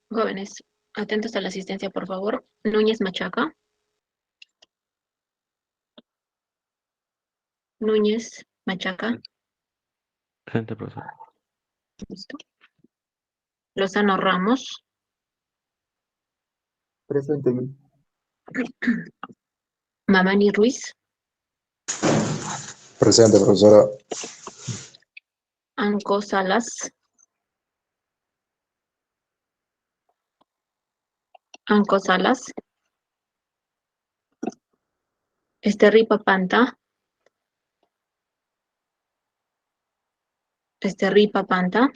Jóvenes, atentos a la asistencia, por favor. Núñez Machaca. Núñez Machaca. Presente, profesor. Listo. Lozano Ramos. Presente. Mamani Ruiz. Presente, profesora. Anco Salas. Anco Salas. Esterri Papanta. Esterri Papanta.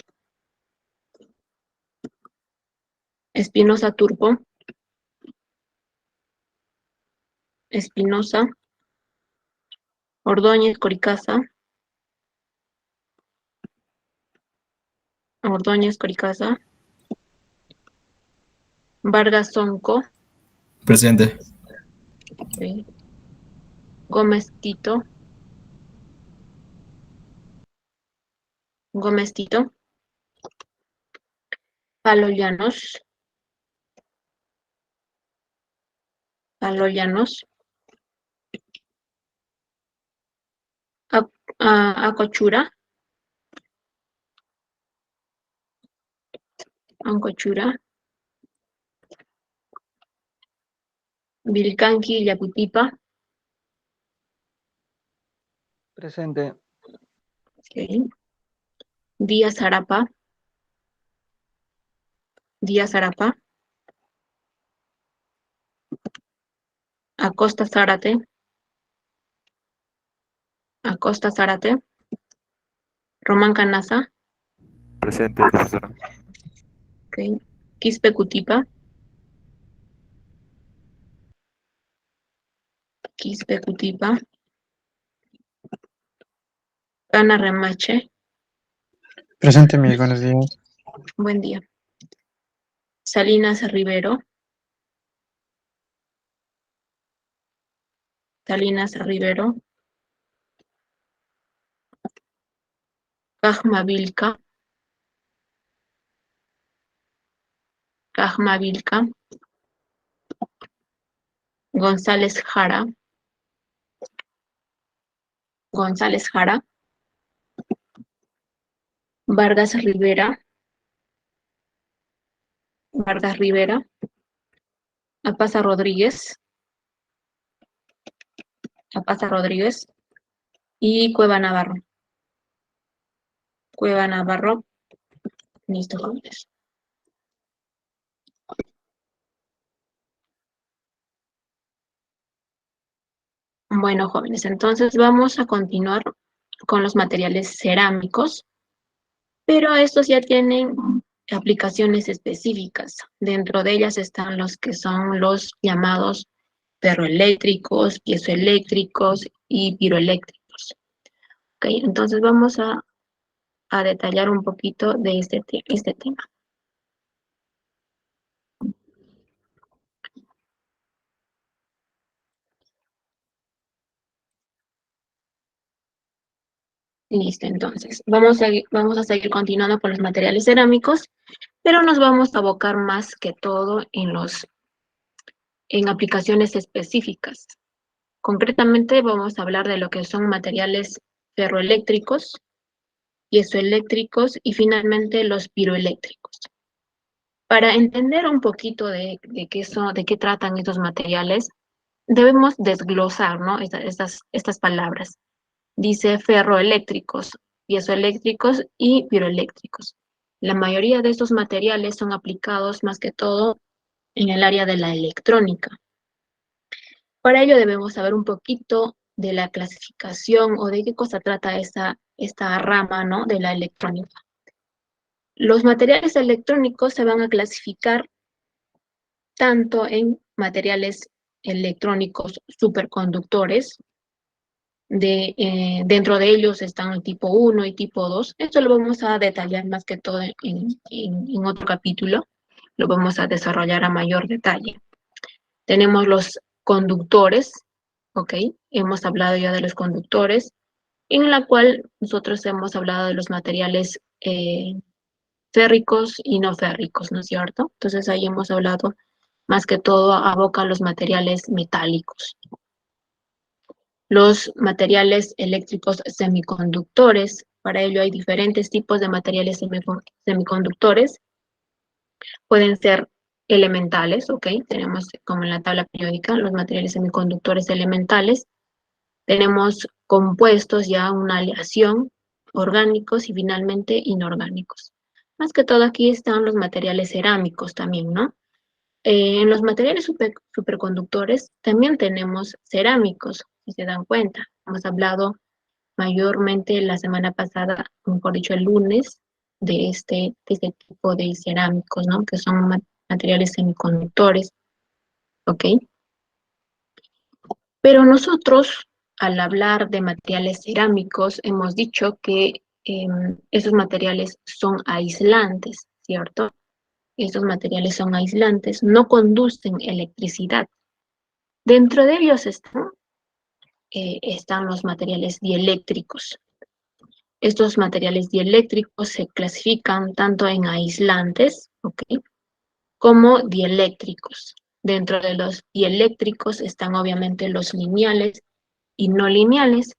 Espinosa Turpo. Espinosa. Ordóñez Coricaza. Ordóñez Coricaza. Vargas Sonco. Presente. Okay. Gómez Tito. Gómez Tito. Palo Llanos. Palo Llanos. Acochura. Ancochura. Vilcanqui Yaputipa. Presente. Okay. Díaz Arapa. Díaz Arapa. Acosta Zárate. Acosta Zárate. Román Canaza. Presente, profesora. Okay. Quispe Cutipa. Quispe Cutipa. Ana Remache. Presente, mis buenos días. Buen día. Salinas Rivero. Salinas Rivero. Cajma Vilca. Cajma Vilca. González Jara. González Jara. Vargas Rivera. Vargas Rivera. Apaza Rodríguez. Apaza Rodríguez. Y Cueva Navarro. Cueva Navarro. Listo, jóvenes. Bueno, jóvenes, entonces vamos a continuar con los materiales cerámicos, pero estos ya tienen aplicaciones específicas. Dentro de ellas están los que son los llamados ferroeléctricos, piezoeléctricos y piroeléctricos. Ok, entonces vamos a detallar un poquito de este tema. Listo, entonces vamos a seguir continuando con los materiales cerámicos, pero nos vamos a abocar más que todo en aplicaciones específicas. Concretamente vamos a hablar de lo que son materiales ferroeléctricos, piezoeléctricos y finalmente los piroeléctricos. Para entender un poquito de qué tratan estos materiales, debemos desglosar, ¿no? estas palabras. Dice ferroeléctricos, piezoeléctricos y piroeléctricos. La mayoría de estos materiales son aplicados más que todo en el área de la electrónica. Para ello debemos saber un poquito de la clasificación o de qué cosa trata esta rama, ¿no?, de la electrónica. Los materiales electrónicos se van a clasificar tanto en materiales electrónicos superconductores, dentro de ellos están el tipo 1 y tipo 2. Esto lo vamos a detallar más que todo en otro capítulo. Lo vamos a desarrollar a mayor detalle. Tenemos los conductores, ¿ok? Hemos hablado ya de los conductores, en la cual nosotros hemos hablado de los materiales férricos y no férricos, ¿no es cierto? Entonces ahí hemos hablado más que todo aboca a los materiales metálicos. Los materiales eléctricos semiconductores, para ello hay diferentes tipos de materiales semiconductores, pueden ser elementales, ¿ok? Tenemos como en la tabla periódica los materiales semiconductores elementales, tenemos compuestos ya una aleación, orgánicos y finalmente inorgánicos. Más que todo aquí están los materiales cerámicos también, ¿no? En los materiales superconductores también tenemos cerámicos, si se dan cuenta. Hemos hablado mayormente la semana pasada, mejor dicho el lunes, de este tipo de cerámicos, ¿no? Que son materiales semiconductores, ¿ok? Pero nosotros, al hablar de materiales cerámicos, hemos dicho que esos materiales son aislantes, ¿cierto? Estos materiales son aislantes, no conducen electricidad. Dentro de ellos están los materiales dieléctricos. Estos materiales dieléctricos se clasifican tanto en aislantes, ¿ok?, como dieléctricos. Dentro de los dieléctricos están obviamente los lineales y no lineales.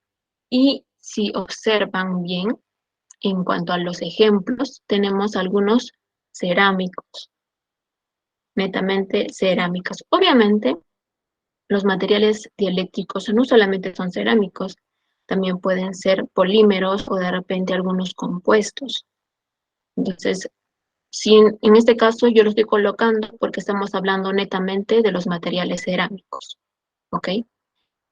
Y si observan bien, en cuanto a los ejemplos, tenemos algunos cerámicos, netamente cerámicos. Obviamente, los materiales dieléctricos no solamente son cerámicos, también pueden ser polímeros o de repente algunos compuestos. Entonces, si en este caso yo lo estoy colocando porque estamos hablando netamente de los materiales cerámicos, ¿ok?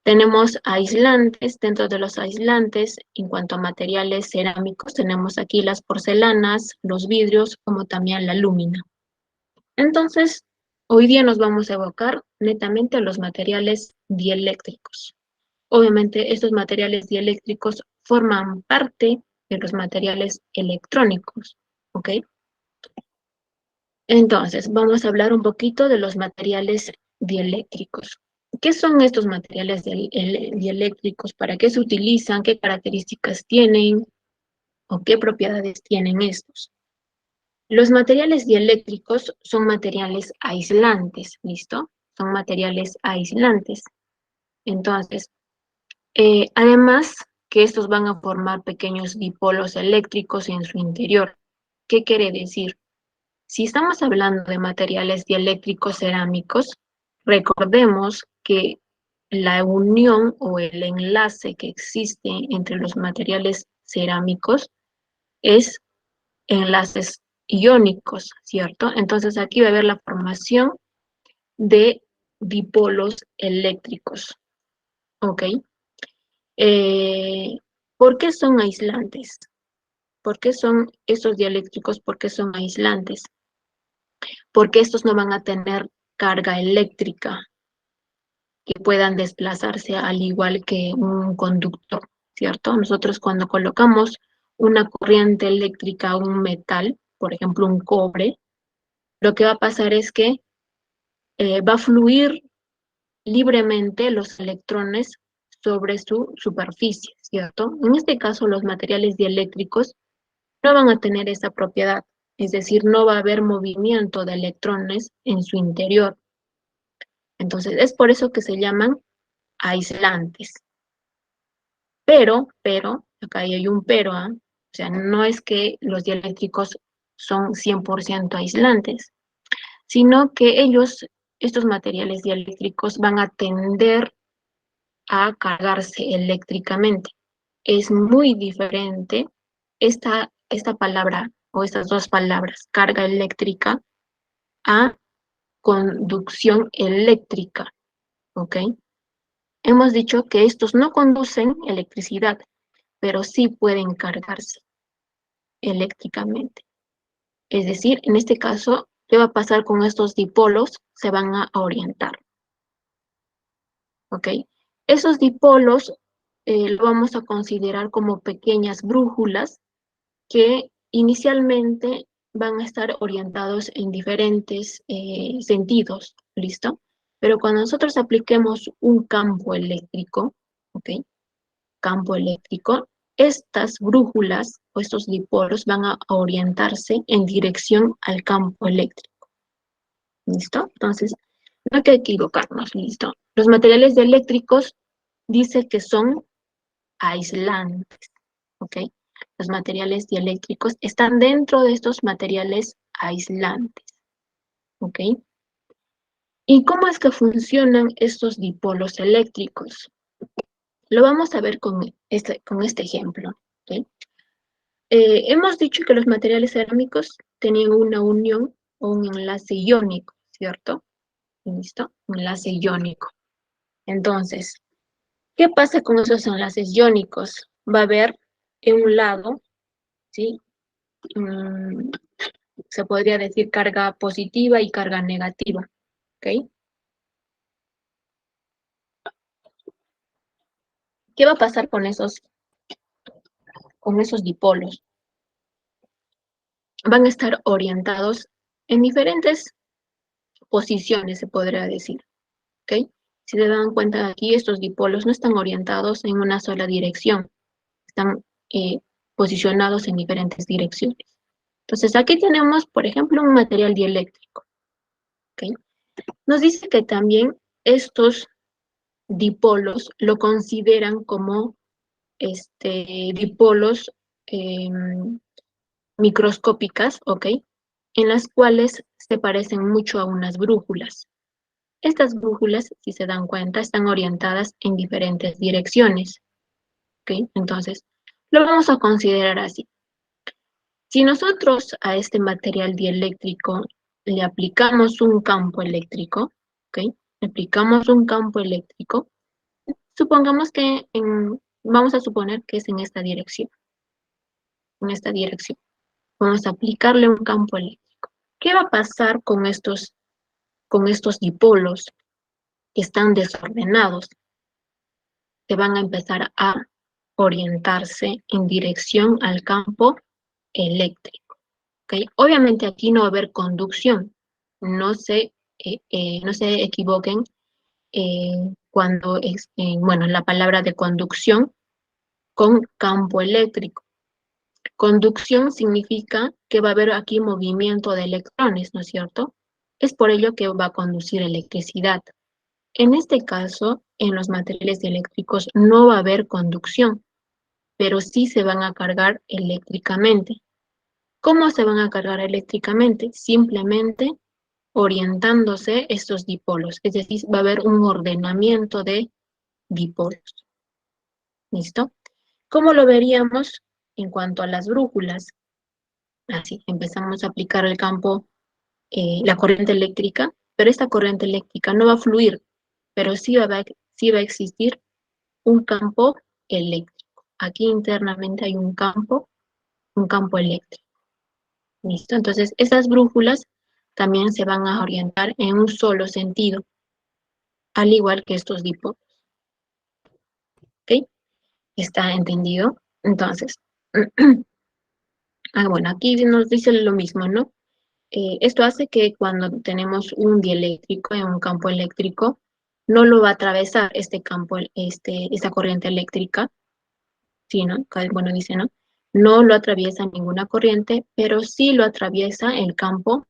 Tenemos aislantes, dentro de los aislantes, en cuanto a materiales cerámicos, tenemos aquí las porcelanas, los vidrios, como también la lúmina. Entonces, hoy día nos vamos a evocar netamente a los materiales dieléctricos. Obviamente, estos materiales dieléctricos forman parte de los materiales electrónicos, ¿ok? Entonces, vamos a hablar un poquito de los materiales dieléctricos. ¿Qué son estos materiales dieléctricos? ¿Para qué se utilizan? ¿Qué características tienen? ¿O qué propiedades tienen estos? Los materiales dieléctricos son materiales aislantes, ¿listo? Son materiales aislantes. Entonces, además que estos van a formar pequeños dipolos eléctricos en su interior. ¿Qué quiere decir? Si estamos hablando de materiales dieléctricos cerámicos, recordemos que la unión o el enlace que existe entre los materiales cerámicos es enlaces iónicos, ¿cierto? Entonces aquí va a haber la formación de dipolos eléctricos, ¿ok? ¿Por qué son aislantes? ¿Por qué son estos dieléctricos? ¿Por qué son aislantes? Porque estos no van a tener carga eléctrica que puedan desplazarse al igual que un conductor, ¿cierto? Nosotros cuando colocamos una corriente eléctrica a un metal, por ejemplo un cobre, lo que va a pasar es que va a fluir libremente los electrones sobre su superficie, ¿cierto? En este caso los materiales dieléctricos no van a tener esa propiedad, es decir, no va a haber movimiento de electrones en su interior. Entonces, es por eso que se llaman aislantes. Pero, acá hay un pero, ¿ah? O sea, no es que los dieléctricos son 100% aislantes, sino que estos materiales dieléctricos van a tender a cargarse eléctricamente. Es muy diferente esta palabra o estas dos palabras, carga eléctrica, a conducción eléctrica, ¿ok? Hemos dicho que estos no conducen electricidad, pero sí pueden cargarse eléctricamente. Es decir, en este caso, ¿qué va a pasar con estos dipolos? Se van a orientar, ¿ok? Esos dipolos lo vamos a considerar como pequeñas brújulas que inicialmente van a estar orientados en diferentes sentidos, ¿listo? Pero cuando nosotros apliquemos un campo eléctrico, ¿ok? Campo eléctrico, estas brújulas o estos dipolos van a orientarse en dirección al campo eléctrico. ¿Listo? Entonces, no hay que equivocarnos, ¿listo? Los materiales dieléctricos dice que son aislantes, ¿ok? Los materiales dieléctricos están dentro de estos materiales aislantes, ¿ok? ¿Y cómo es que funcionan estos dipolos eléctricos? Lo vamos a ver con este ejemplo, ¿ok? Hemos dicho que los materiales cerámicos tenían una unión o un enlace iónico, ¿cierto? ¿Listo? Un enlace iónico. Entonces, ¿qué pasa con esos enlaces iónicos? Va a haber en un lado, ¿sí? Se podría decir carga positiva y carga negativa, ¿ok? ¿Qué va a pasar con esos dipolos? Van a estar orientados en diferentes posiciones, se podría decir, ¿ok? Si se dan cuenta aquí, estos dipolos no están orientados en una sola dirección, están posicionados en diferentes direcciones. Entonces, aquí tenemos, por ejemplo, un material dieléctrico, ¿ok? Nos dice que también estos dipolos lo consideran como dipolos microscópicas, ¿ok? En las cuales se parecen mucho a unas brújulas. Estas brújulas, si se dan cuenta, están orientadas en diferentes direcciones, ¿ok? Entonces, lo vamos a considerar así. Si nosotros a este material dieléctrico le aplicamos un campo eléctrico, ¿ok? Le aplicamos un campo eléctrico, supongamos que vamos a suponer que es en esta dirección. En esta dirección. Vamos a aplicarle un campo eléctrico. ¿Qué va a pasar con estos dipolos que están desordenados? Se van a empezar a orientarse en dirección al campo eléctrico. ¿Okay? Obviamente aquí no va a haber conducción. No se equivoquen cuando bueno, la palabra de conducción con campo eléctrico. Conducción significa que va a haber aquí movimiento de electrones, ¿no es cierto? Es por ello que va a conducir electricidad. En este caso, en los materiales eléctricos no va a haber conducción, pero sí se van a cargar eléctricamente. ¿Cómo se van a cargar eléctricamente? Simplemente orientándose estos dipolos, es decir, va a haber un ordenamiento de dipolos. ¿Listo? ¿Cómo lo veríamos en cuanto a las brújulas? Así, empezamos a aplicar el campo, la corriente eléctrica, pero esta corriente eléctrica no va a fluir, pero sí va a existir un campo eléctrico. Aquí internamente hay un campo eléctrico. ¿Listo? Entonces, esas brújulas también se van a orientar en un solo sentido, al igual que estos dipolos. ¿Ok? ¿Está entendido? Entonces, bueno, aquí nos dice lo mismo, ¿no? Esto hace que cuando tenemos un dieléctrico en un campo eléctrico, no lo va a atravesar este campo, esta corriente eléctrica, ¿sí, no? Bueno, dice, ¿no? No lo atraviesa ninguna corriente, pero sí lo atraviesa el campo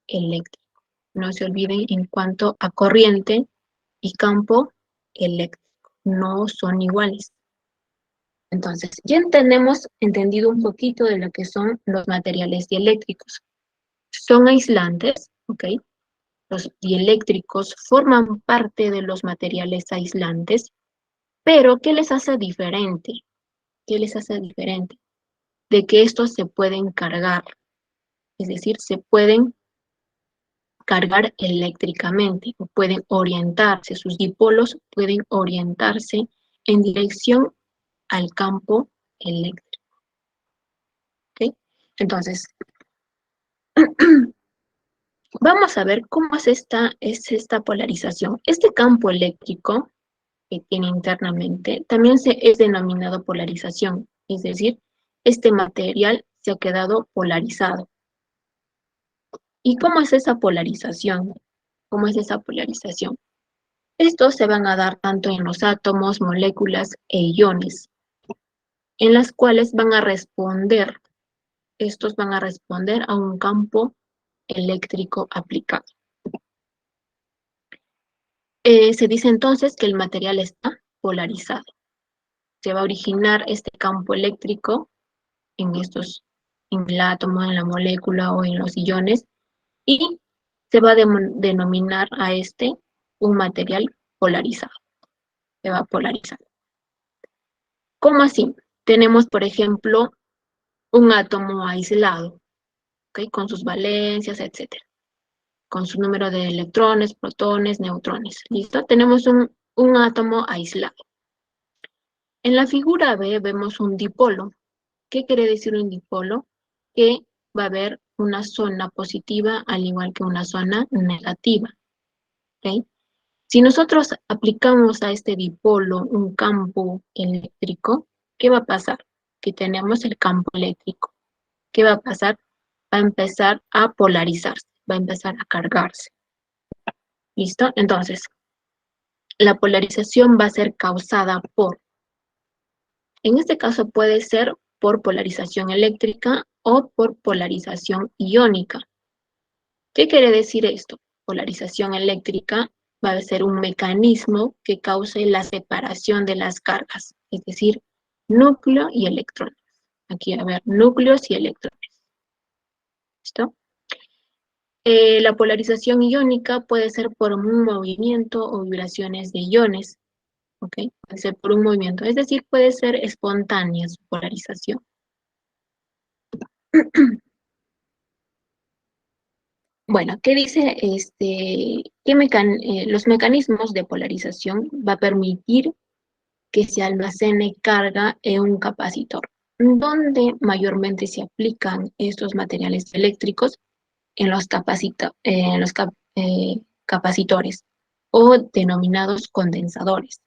eléctrico. No se olviden en cuanto a corriente y campo eléctrico, no son iguales. Entonces, ya tenemos entendido un poquito de lo que son los materiales dieléctricos. Son aislantes, ¿ok? Los dieléctricos forman parte de los materiales aislantes, pero ¿qué les hace diferente? ¿Qué les hace diferente? De que estos se pueden cargar, es decir, se pueden cargar eléctricamente, o pueden orientarse, sus dipolos pueden orientarse en dirección al campo eléctrico. ¿Ok? Entonces, vamos a ver cómo es esta polarización. Este campo eléctrico que tiene internamente también es denominado polarización, es decir, este material se ha quedado polarizado. ¿Y cómo es esa polarización? ¿Cómo es esa polarización? Estos se van a dar tanto en los átomos, moléculas e iones. en las cuales estos van a responder a un campo eléctrico aplicado. Se dice entonces que el material está polarizado. Se va a originar este campo eléctrico en el átomo, en la molécula o en los iones, y se va a denominar a este un material polarizado. Se va a polarizar. ¿Cómo así? Tenemos, por ejemplo, un átomo aislado, ¿ok? Con sus valencias, etcétera, con su número de electrones, protones, neutrones. ¿Listo? Tenemos un átomo aislado. En la figura B vemos un dipolo. ¿Qué quiere decir un dipolo? Que va a haber una zona positiva al igual que una zona negativa. ¿Ok? Si nosotros aplicamos a este dipolo un campo eléctrico, ¿qué va a pasar? Que tenemos el campo eléctrico. ¿Qué va a pasar? Va a empezar a polarizarse, va a empezar a cargarse. ¿Listo? Entonces, la polarización va a ser causada en este caso puede ser por polarización eléctrica o por polarización iónica. ¿Qué quiere decir esto? Polarización eléctrica va a ser un mecanismo que cause la separación de las cargas, es decir, núcleo y electrones. Aquí va a haber núcleos y electrones. ¿Listo? La polarización iónica puede ser por un movimiento o vibraciones de iones. ¿Ok? Puede ser por un movimiento, es decir, puede ser espontánea su polarización. Bueno, ¿qué dice los mecanismos de polarización va a permitir que se almacene carga en un capacitor? ¿Dónde mayormente se aplican estos materiales eléctricos? En los capacitores o denominados condensadores,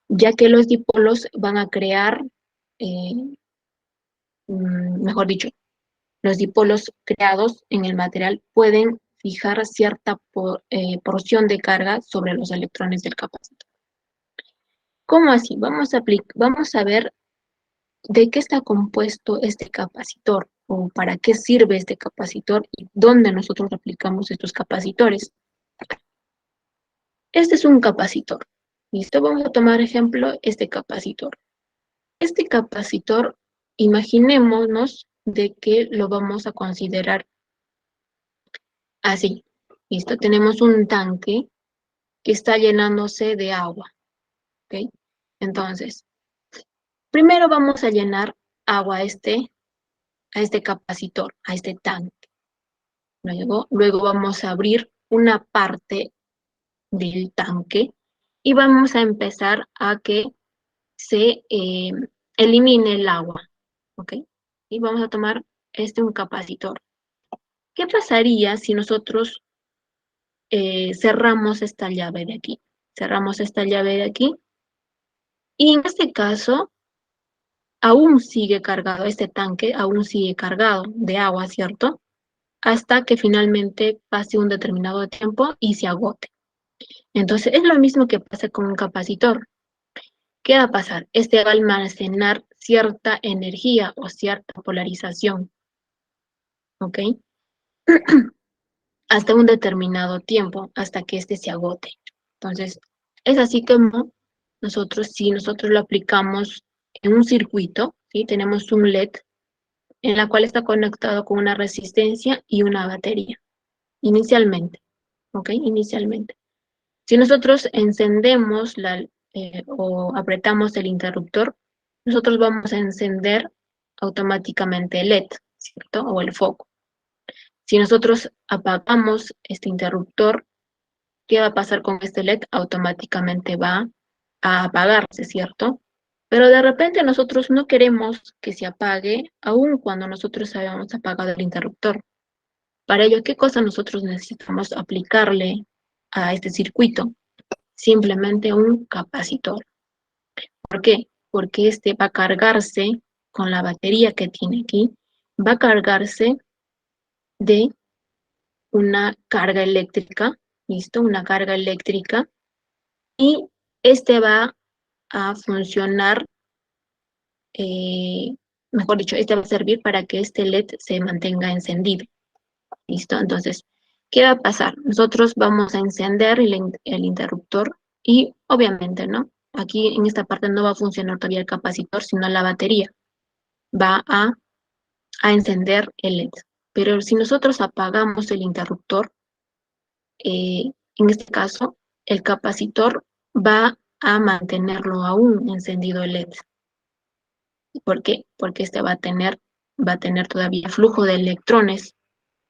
ya que los dipolos van a crear, mejor dicho, los dipolos creados en el material pueden fijar cierta porción de carga sobre los electrones del capacitor. ¿Cómo así? Vamos a ver de qué está compuesto este capacitor o para qué sirve este capacitor y dónde nosotros aplicamos estos capacitores. Este es un capacitor. ¿Listo? Vamos a tomar ejemplo este capacitor. Este capacitor, imaginémonos de que lo vamos a considerar así. ¿Listo? Tenemos un tanque que está llenándose de agua. ¿Ok? Entonces, primero vamos a llenar agua a este capacitor, a este tanque. Luego vamos a abrir una parte del tanque y vamos a empezar a que se elimine el agua. ¿Ok? Y vamos a tomar un capacitor. ¿Qué pasaría si nosotros cerramos esta llave de aquí? Cerramos esta llave de aquí. Y en este caso, aún sigue cargado, este tanque aún sigue cargado de agua, ¿cierto? Hasta que finalmente pase un determinado tiempo y se agote. Entonces, es lo mismo que pasa con un capacitor. ¿Qué va a pasar? Este va a almacenar cierta energía o cierta polarización. ¿Ok? Hasta un determinado tiempo, hasta que este se agote. Entonces, es así como si nosotros lo aplicamos en un circuito, ¿sí? Tenemos un LED en la cual está conectado con una resistencia y una batería, inicialmente, ¿ok? Inicialmente. Si nosotros encendemos o apretamos el interruptor, nosotros vamos a encender automáticamente el LED, ¿cierto? O el foco. Si nosotros apagamos este interruptor, ¿qué va a pasar con este LED? Automáticamente va a apagarse, ¿cierto? Pero de repente nosotros no queremos que se apague, aun cuando nosotros hayamos apagado el interruptor. Para ello, ¿qué cosa nosotros necesitamos aplicarle a este circuito? Simplemente un capacitor. ¿Por qué? Porque este va a cargarse con la batería que tiene aquí, va a cargarse de una carga eléctrica, ¿listo? Una carga eléctrica, y este va a funcionar mejor dicho, este va a servir para que este LED se mantenga encendido. ¿Listo? Entonces, ¿qué va a pasar? Nosotros vamos a encender el interruptor y obviamente, ¿no? Aquí en esta parte no va a funcionar todavía el capacitor, sino la batería. Va a encender el LED. Pero si nosotros apagamos el interruptor, en este caso, el capacitor va a mantenerlo aún encendido el LED. ¿Por qué? Porque este va a tener todavía flujo de electrones.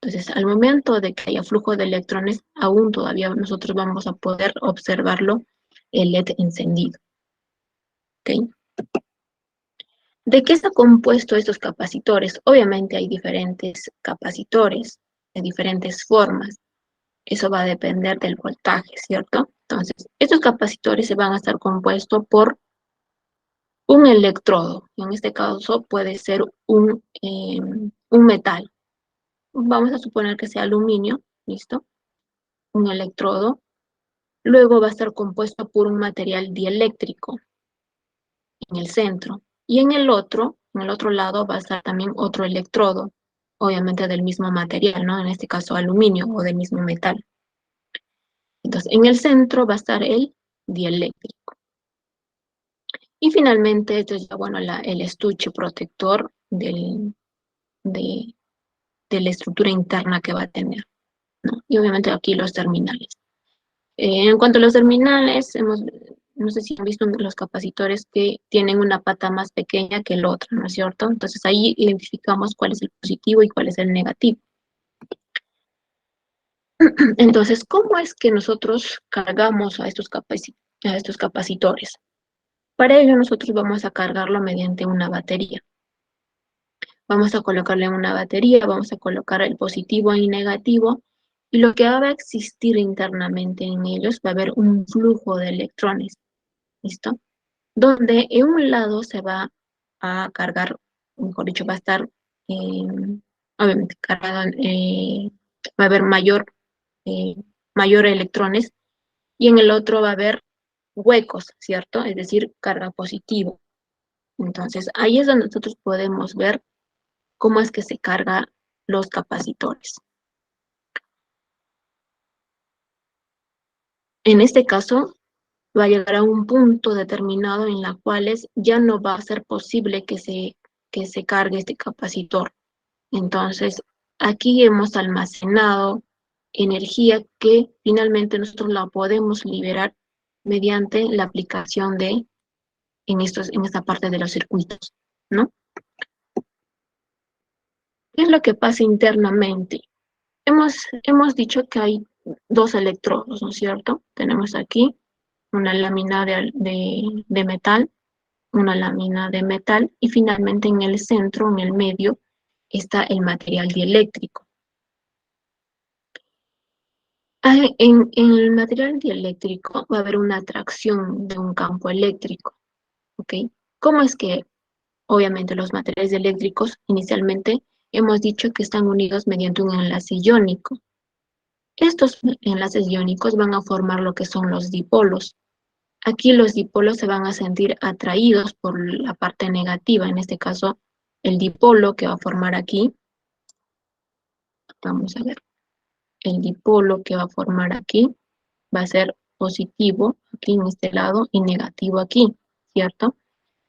Entonces, al momento de que haya flujo de electrones, aún todavía nosotros vamos a poder observarlo, el LED encendido. ¿Ok? ¿De qué está compuesto estos capacitores? Obviamente hay diferentes capacitores de diferentes formas. Eso va a depender del voltaje, ¿cierto? Entonces, estos capacitores se van a estar compuestos por un electrodo. En este caso puede ser un metal. Vamos a suponer que sea aluminio, ¿listo? Un electrodo. Luego va a estar compuesto por un material dieléctrico en el centro. Y en el otro lado va a estar también otro electrodo, obviamente del mismo material, ¿no? En este caso aluminio o del mismo metal. Entonces, en el centro va a estar el dieléctrico. Y finalmente, esto es ya, bueno, el estuche protector de la estructura interna que va a tener, ¿no? Y obviamente aquí los terminales. En cuanto a los terminales, no sé si han visto los capacitores que tienen una pata más pequeña que el otro, ¿no es cierto? Entonces ahí identificamos cuál es el positivo y cuál es el negativo. Entonces, ¿cómo es que nosotros cargamos a estos capacitores? Para ello nosotros vamos a cargarlo mediante una batería. Vamos a colocarle una batería, vamos a colocar el positivo y negativo, y lo que va a existir internamente en ellos va a haber un flujo de electrones, ¿listo? Donde en un lado se va a cargar, mejor dicho, va a estar obviamente cargado, va a haber mayor electrones, y en el otro va a haber huecos, ¿cierto? Es decir, carga positiva. Entonces, ahí es donde nosotros podemos ver cómo es que se cargan los capacitores. En este caso, va a llegar a un punto determinado en la cual ya no va a ser posible que se cargue este capacitor. Entonces, aquí hemos almacenado energía que finalmente nosotros la podemos liberar mediante la aplicación en esta parte de los circuitos, ¿no? ¿Qué es lo que pasa internamente? Hemos dicho que hay dos electrodos, ¿no es cierto? Tenemos aquí una lámina de metal, una lámina de metal, y finalmente en el centro, en el medio, está el material dieléctrico. En el material dieléctrico va a haber una atracción de un campo eléctrico, ¿ok? ¿Cómo es que, obviamente, los materiales eléctricos inicialmente hemos dicho que están unidos mediante un enlace iónico? Estos enlaces iónicos van a formar lo que son los dipolos. Aquí los dipolos se van a sentir atraídos por la parte negativa, en este caso el dipolo que va a formar aquí, vamos a ver, el dipolo que va a formar aquí va a ser positivo aquí en este lado y negativo aquí, ¿cierto?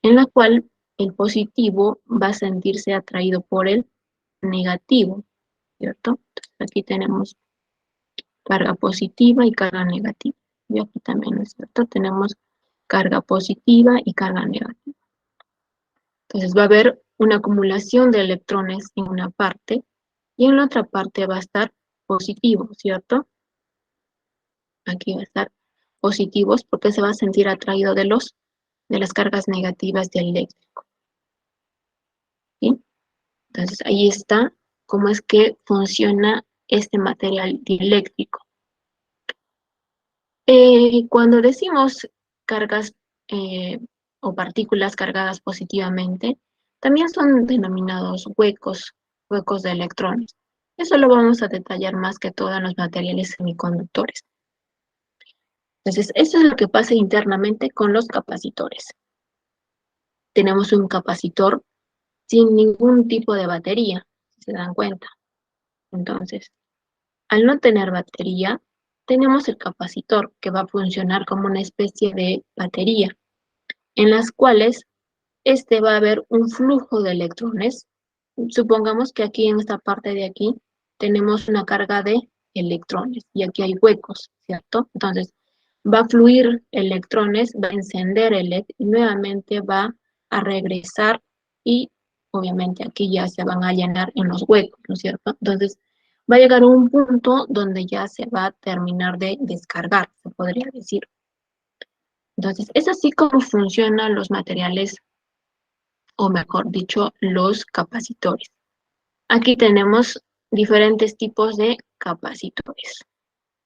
En la cual el positivo va a sentirse atraído por el negativo, ¿cierto? Entonces aquí tenemos carga positiva y carga negativa. Y aquí también, ¿no es cierto? Tenemos carga positiva y carga negativa. Entonces va a haber una acumulación de electrones en una parte y en la otra parte va a estar positivo, ¿cierto? Aquí va a estar positivos porque se va a sentir atraído de las cargas negativas del eléctrico. ¿Sí? Entonces ahí está cómo es que funciona este material dieléctrico. Cuando decimos cargas o partículas cargadas positivamente, también son denominados huecos de electrones. Eso lo vamos a detallar más que todo en los materiales semiconductores. Entonces, eso es lo que pasa internamente con los capacitores. tenemos un capacitor sin ningún tipo de batería, si se dan cuenta. Entonces, al no tener batería, tenemos el capacitor que va a funcionar como una especie de batería, en las cuales va a haber un flujo de electrones. Supongamos que aquí en esta parte de aquí tenemos una carga de electrones y aquí hay huecos, ¿cierto? Entonces va a fluir electrones, va a encender el LED y nuevamente va a regresar y obviamente aquí ya se van a llenar en los huecos, ¿no es cierto? Entonces va a llegar a un punto donde ya se va a terminar de descargar, se podría decir. Entonces es así como funcionan los materiales, o mejor dicho, los capacitores. Aquí tenemos diferentes tipos de capacitores.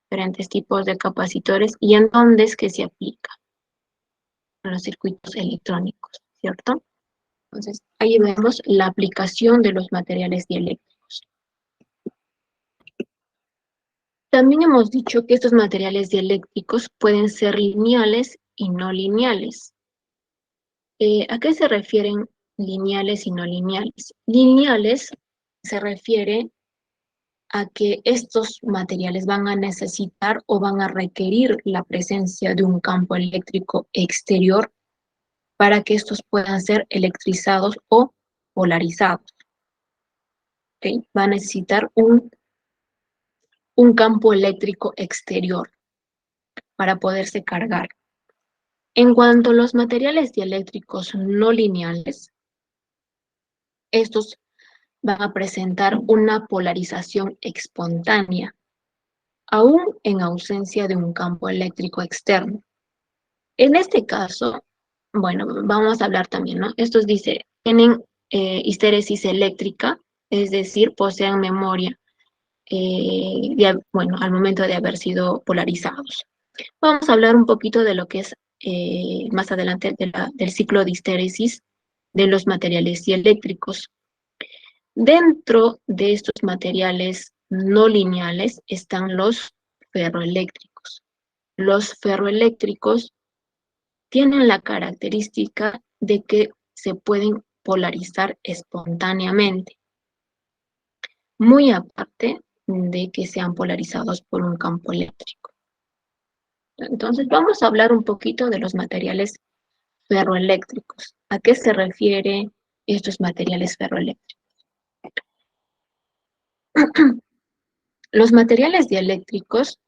Diferentes tipos de capacitores y en dónde es que se aplica. En los circuitos electrónicos, ¿cierto? Entonces, ahí vemos la aplicación de los materiales dieléctricos. También hemos dicho que estos materiales dieléctricos pueden ser lineales y no lineales. ¿A qué se refieren lineales y no lineales? Lineales se refiere a que estos materiales van a necesitar o van a requerir la presencia de un campo eléctrico exterior para que estos puedan ser electrizados o polarizados. ¿Okay? Va a necesitar un campo eléctrico exterior para poderse cargar. En cuanto a los materiales dieléctricos no lineales, estos van a presentar una polarización espontánea, aún en ausencia de un campo eléctrico externo. En este caso, bueno, vamos a hablar también, ¿no? Estos dice, tienen histéresis eléctrica, es decir, poseen memoria, bueno, al momento de haber sido polarizados. Vamos a hablar un poquito de lo que es más adelante del ciclo de histéresis de los materiales dieléctricos. Dentro de estos materiales no lineales están los ferroeléctricos. Los ferroeléctricos tienen la característica de que se pueden polarizar espontáneamente, muy aparte de que sean polarizados por un campo eléctrico. Entonces vamos a hablar un poquito de los materiales ferroeléctricos. ¿A qué se refiere estos materiales ferroeléctricos? Los materiales dieléctricos,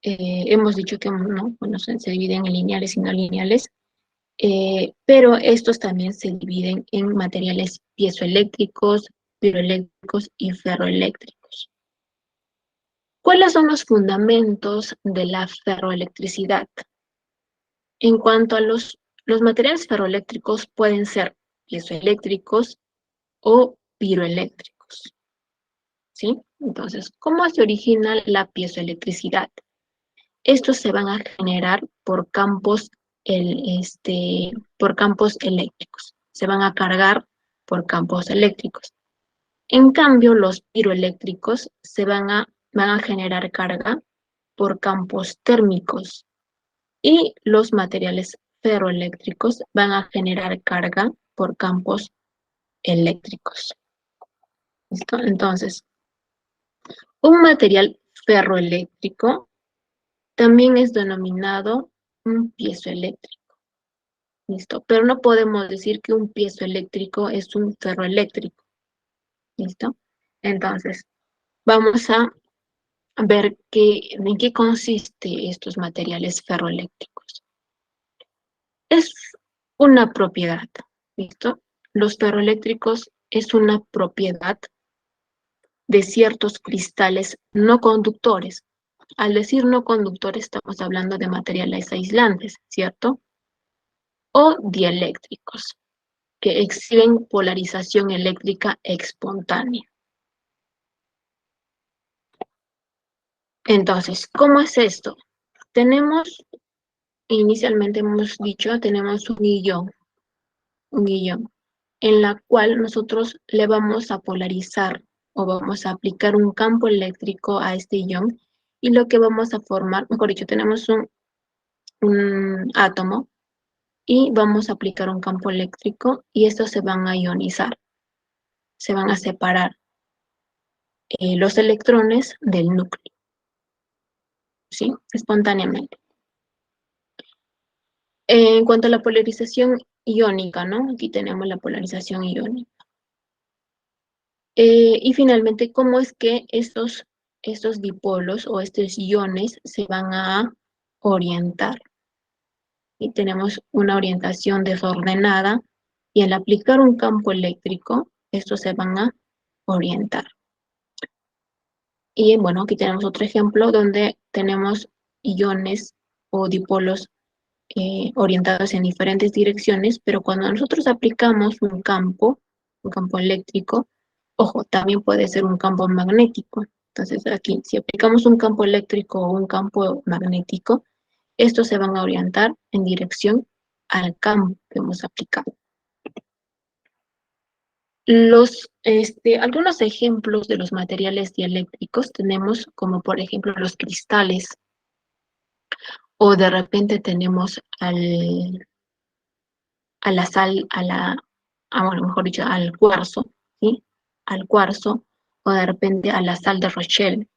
hemos dicho que no, bueno, se dividen en lineales y no lineales, pero estos también se dividen en materiales piezoeléctricos, piroeléctricos y ferroeléctricos. ¿Cuáles son los fundamentos de la ferroelectricidad? En cuanto a los materiales ferroeléctricos pueden ser piezoeléctricos o piroeléctricos, ¿sí? Entonces, ¿cómo se origina la piezoelectricidad? Estos se van a generar por campos eléctricos. Se van a cargar por campos eléctricos. En cambio, los piroeléctricos van a generar carga por campos térmicos. Y los materiales ferroeléctricos van a generar carga por campos eléctricos. ¿Listo? Entonces, un material ferroeléctrico también es denominado un piezoeléctrico. ¿Listo? Pero no podemos decir que un piezoeléctrico es un ferroeléctrico. ¿Listo? Entonces, vamos a ver en qué consiste estos materiales ferroeléctricos. Es una propiedad. ¿Listo? Los ferroeléctricos es una propiedad de ciertos cristales no conductores. Al decir no conductores, estamos hablando de materiales aislantes, ¿cierto? O dieléctricos, que exhiben polarización eléctrica espontánea. Entonces, ¿cómo es esto? Inicialmente hemos dicho, tenemos un ion, en la cual nosotros le vamos a polarizar o vamos a aplicar un campo eléctrico a este ion y lo que vamos a formar, mejor dicho, tenemos un átomo y vamos a aplicar un campo eléctrico y estos se van a ionizar, se van a separar los electrones del núcleo, ¿sí? Espontáneamente. En cuanto a la polarización iónica, ¿no? Aquí tenemos la polarización iónica. Y finalmente, ¿cómo es que estos dipolos o estos iones se van a orientar? Y tenemos una orientación desordenada y al aplicar un campo eléctrico, estos se van a orientar. Y bueno, aquí tenemos otro ejemplo donde tenemos iones o dipolos orientados en diferentes direcciones, pero cuando nosotros aplicamos un campo eléctrico, ojo, también puede ser un campo magnético. Entonces aquí, si aplicamos un campo eléctrico o un campo magnético, estos se van a orientar en dirección al campo que hemos aplicado. Algunos ejemplos de los materiales dieléctricos tenemos como por ejemplo los cristales, o de repente tenemos a la sal, bueno, mejor dicho, al cuarzo, ¿sí? Al cuarzo, o de repente a la sal de Rochelle.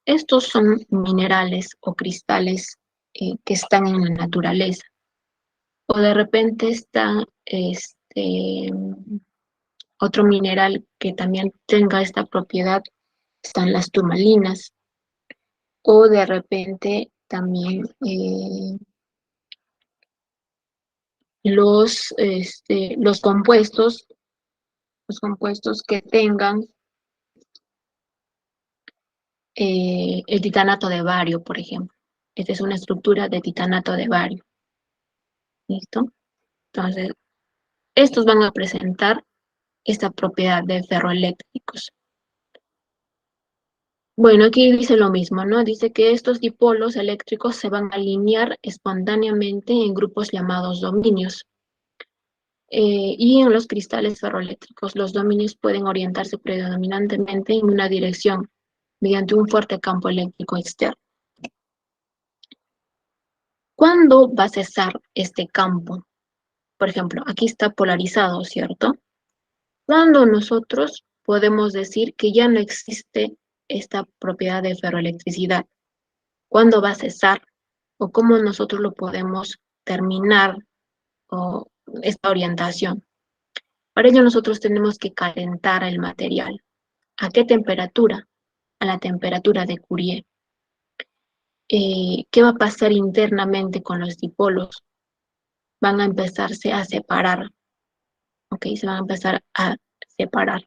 Estos son minerales o cristales que están en la naturaleza. O de repente está otro mineral que también tenga esta propiedad, están las turmalinas. O de repente también los compuestos que tengan el titanato de bario, por ejemplo. Esta es una estructura de titanato de bario. ¿Listo? Entonces, estos van a presentar esta propiedad de ferroeléctricos. Bueno, aquí dice lo mismo, ¿no? Dice que estos dipolos eléctricos se van a alinear espontáneamente en grupos llamados dominios. Y en los cristales ferroeléctricos, los dominios pueden orientarse predominantemente en una dirección mediante un fuerte campo eléctrico externo. ¿Cuándo va a cesar este campo? Por ejemplo, aquí está polarizado, ¿cierto? ¿Cuándo nosotros podemos decir que ya no existe esta propiedad de ferroelectricidad? ¿Cuándo va a cesar? ¿O cómo nosotros lo podemos terminar o esta orientación? Para ello nosotros tenemos que calentar el material. ¿A qué temperatura? A la temperatura de Curie. ¿Qué va a pasar internamente con los dipolos? Van a empezarse a separar. ¿Ok? Se van a empezar a separar,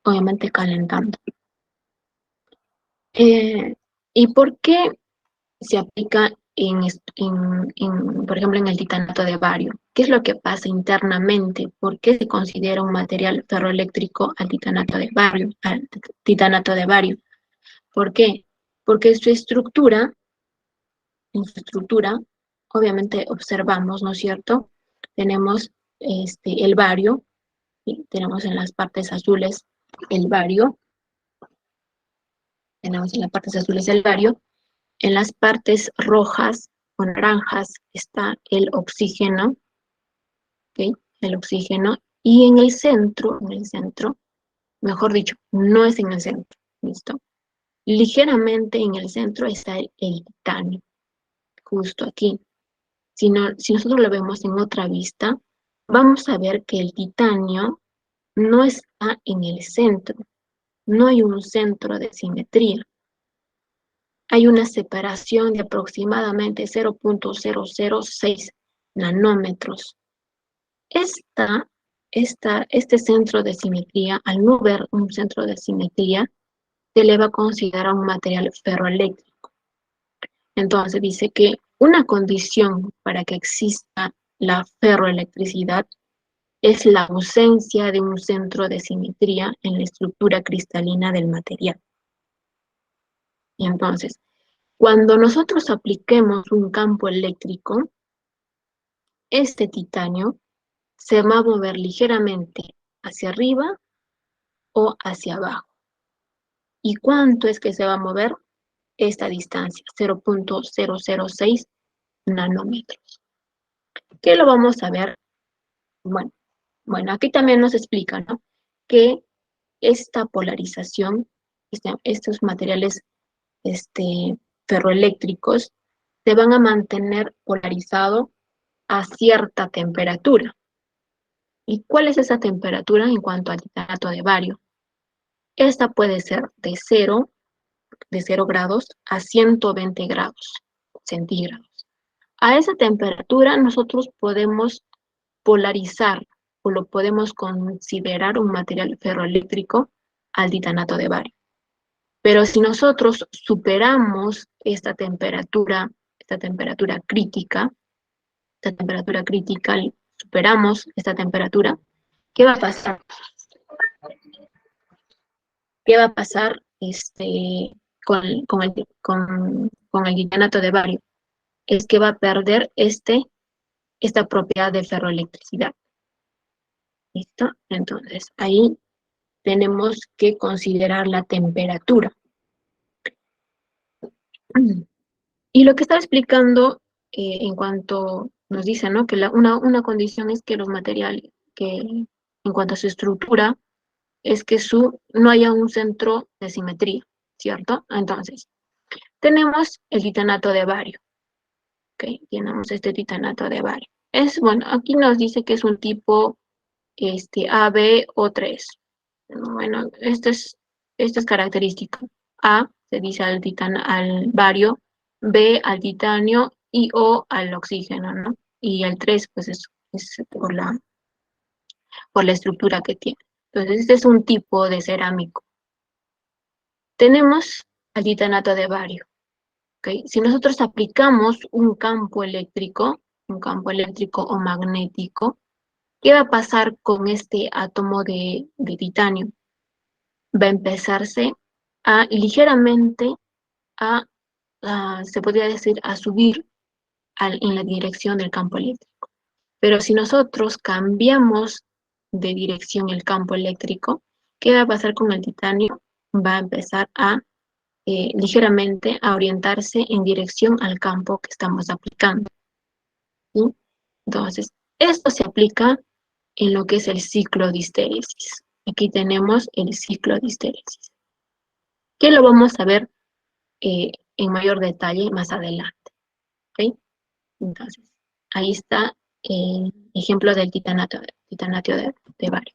obviamente calentando. ¿Y por qué se aplica por ejemplo, en el titanato de bario? ¿Qué es lo que pasa internamente? ¿Por qué se considera un material ferroeléctrico al titanato de bario? ¿Por qué? Porque en su estructura, obviamente observamos, ¿no es cierto? Tenemos el bario, ¿sí? Tenemos en las partes azules el bario, en las partes rojas o naranjas está el oxígeno, ¿ok? El oxígeno, y en el centro, mejor dicho, no es en el centro, ¿listo? Ligeramente en el centro está el titanio, justo aquí. Si nosotros lo vemos en otra vista, vamos a ver que el titanio no está en el centro, no hay un centro de simetría. Hay una separación de aproximadamente 0.006 nanómetros. Este centro de simetría, al no ver un centro de simetría, se le va a considerar un material ferroeléctrico. Entonces dice que una condición para que exista la ferroelectricidad es la ausencia de un centro de simetría en la estructura cristalina del material. Y entonces, cuando nosotros apliquemos un campo eléctrico, este titanio se va a mover ligeramente hacia arriba o hacia abajo. ¿Y cuánto es que se va a mover? Esta distancia, 0.006 nanómetros. ¿Qué lo vamos a ver? Bueno, aquí también nos explica, ¿no? Que esta polarización, estos materiales ferroeléctricos, se van a mantener polarizados a cierta temperatura. ¿Y cuál es esa temperatura en cuanto al titanato de bario? Esta puede ser de 0 grados a 120 grados centígrados. A esa temperatura nosotros podemos polarizar o lo podemos considerar un material ferroeléctrico al titanato de bario. Pero si nosotros superamos esta temperatura crítica, superamos esta temperatura, ¿qué va a pasar? ¿Qué va a pasar con el titanato de bario? Es que va a perder esta propiedad de ferroelectricidad. ¿Listo? Entonces, ahí tenemos que considerar la temperatura. Y lo que está explicando en cuanto nos dice, ¿no? Que una condición es que los materiales, que en cuanto a su estructura, es que no haya un centro de simetría, ¿cierto? Entonces, tenemos el titanato de bario, ¿ok? Tenemos este titanato de bario. Bueno, aquí nos dice que es un tipo AB o 3. Bueno, esto es característico. A se dice al bario, B al titanio y O al oxígeno, ¿no? Y el 3, pues es por la estructura que tiene. Entonces, este es un tipo de cerámico. Tenemos al titanato de bario, ¿ok? Si nosotros aplicamos un campo eléctrico o magnético, ¿qué va a pasar con este átomo de titanio? Va a empezarse ligeramente se podría decir, a subir en la dirección del campo eléctrico. Pero si nosotros cambiamos de dirección el campo eléctrico, ¿qué va a pasar con el titanio? Va a empezar ligeramente a orientarse en dirección al campo que estamos aplicando. ¿Sí? Entonces, esto se aplica en lo que es el ciclo de histéresis. Aquí tenemos el ciclo de histéresis, que lo vamos a ver en mayor detalle más adelante. ¿Ok? Entonces, ahí está el ejemplo del titanato de bario.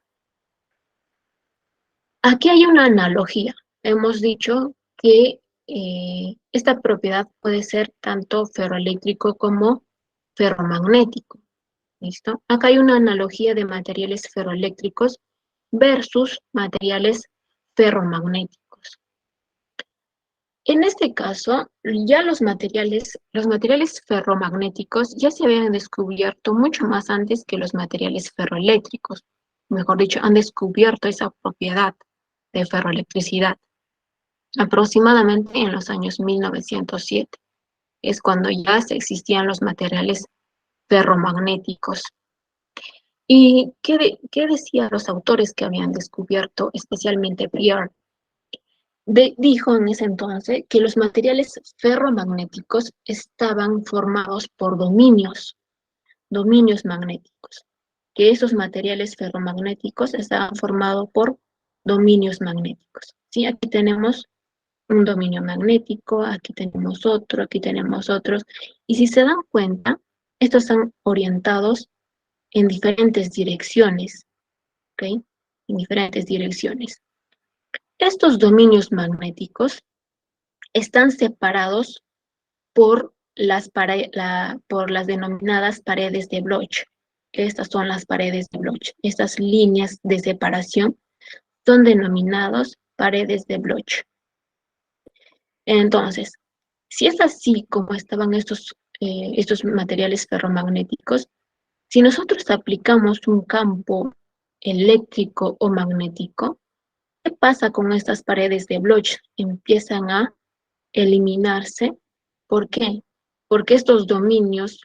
Aquí hay una analogía. Hemos dicho que esta propiedad puede ser tanto ferroeléctrico como ferromagnético. ¿Listo? Acá hay una analogía de materiales ferroeléctricos versus materiales ferromagnéticos. En este caso, ya los materiales ferromagnéticos ya se habían descubierto mucho más antes que los materiales ferroeléctricos. Mejor dicho, han descubierto esa propiedad de ferroelectricidad. Aproximadamente en los años 1907 es cuando ya existían los materiales ferromagnéticos. ¿Y qué decían los autores que habían descubierto, especialmente Pierre? Dijo en ese entonces que los materiales ferromagnéticos estaban formados por dominios magnéticos, que esos materiales ferromagnéticos estaban formados por dominios magnéticos. ¿Sí? Aquí tenemos un dominio magnético, aquí tenemos otros, y si se dan cuenta, estos están orientados en diferentes direcciones, ¿ok? En diferentes direcciones. Estos dominios magnéticos están separados por por las denominadas paredes de Bloch. Estas son las paredes de Bloch. Estas líneas de separación son denominadas paredes de Bloch. Entonces, si es así como estaban estos materiales ferromagnéticos, si nosotros aplicamos un campo eléctrico o magnético, ¿qué pasa con estas paredes de Bloch? Empiezan a eliminarse. ¿Por qué? Porque estos dominios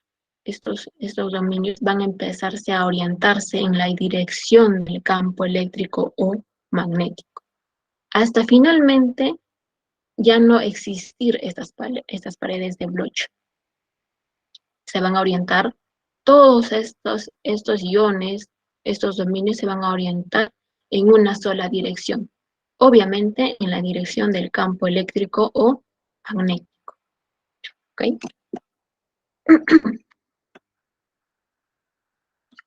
van a empezarse a orientarse en la dirección del campo eléctrico o magnético. Hasta finalmente ya no existir estas paredes de Bloch. Se van a orientar todos estos iones, estos dominios se van a orientar en una sola dirección. Obviamente en la dirección del campo eléctrico o magnético. ¿Ok?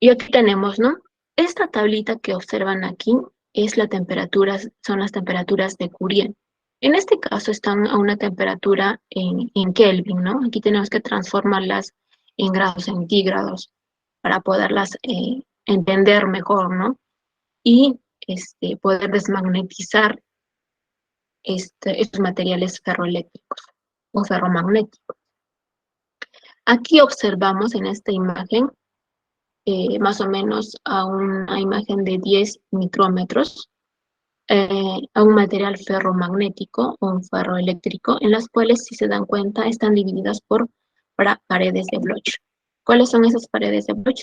Y aquí tenemos, ¿no? Esta tablita que observan aquí es la temperatura, son las temperaturas de Curie. En este caso están a una temperatura en Kelvin, ¿no? Aquí tenemos que transformarlas en grados centígrados para poderlas entender mejor, ¿no? Y poder desmagnetizar estos materiales ferroeléctricos o ferromagnéticos. Aquí observamos en esta imagen más o menos a una imagen de 10 micrómetros, a un material ferromagnético o un ferroeléctrico, en las cuales, si se dan cuenta, están divididas por paredes de Bloch. ¿Cuáles son esas paredes de Bloch?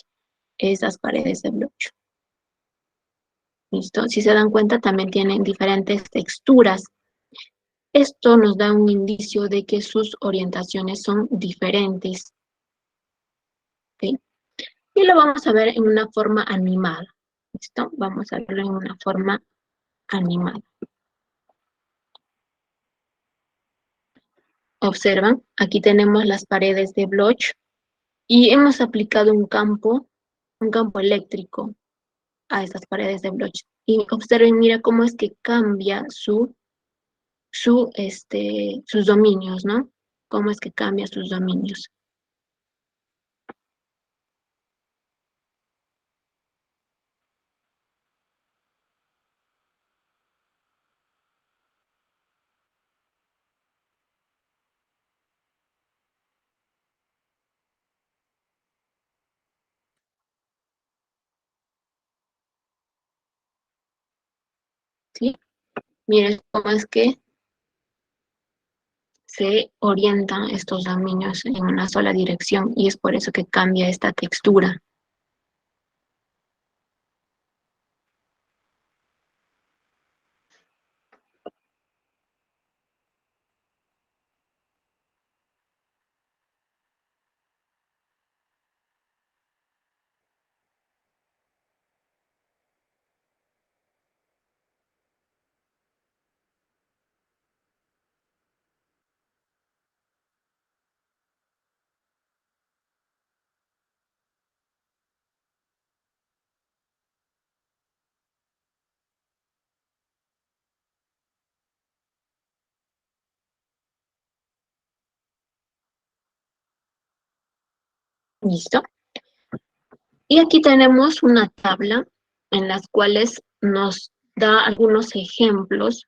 Esas paredes de Bloch. ¿Listo? Si se dan cuenta, también tienen diferentes texturas. Esto nos da un indicio de que sus orientaciones son diferentes. ¿Okay? Y lo vamos a ver en una forma animada. ¿Listo? Vamos a verlo en una forma animada. Observan, aquí tenemos las paredes de Bloch y hemos aplicado un campo eléctrico a estas paredes de Bloch. Y observen, mira cómo es que cambia sus dominios, ¿no? Cómo es que cambia sus dominios. ¿Sí? Miren cómo es que se orientan estos dominios en una sola dirección y es por eso que cambia esta textura. ¿Listo? Y aquí tenemos una tabla en las cuales nos da algunos ejemplos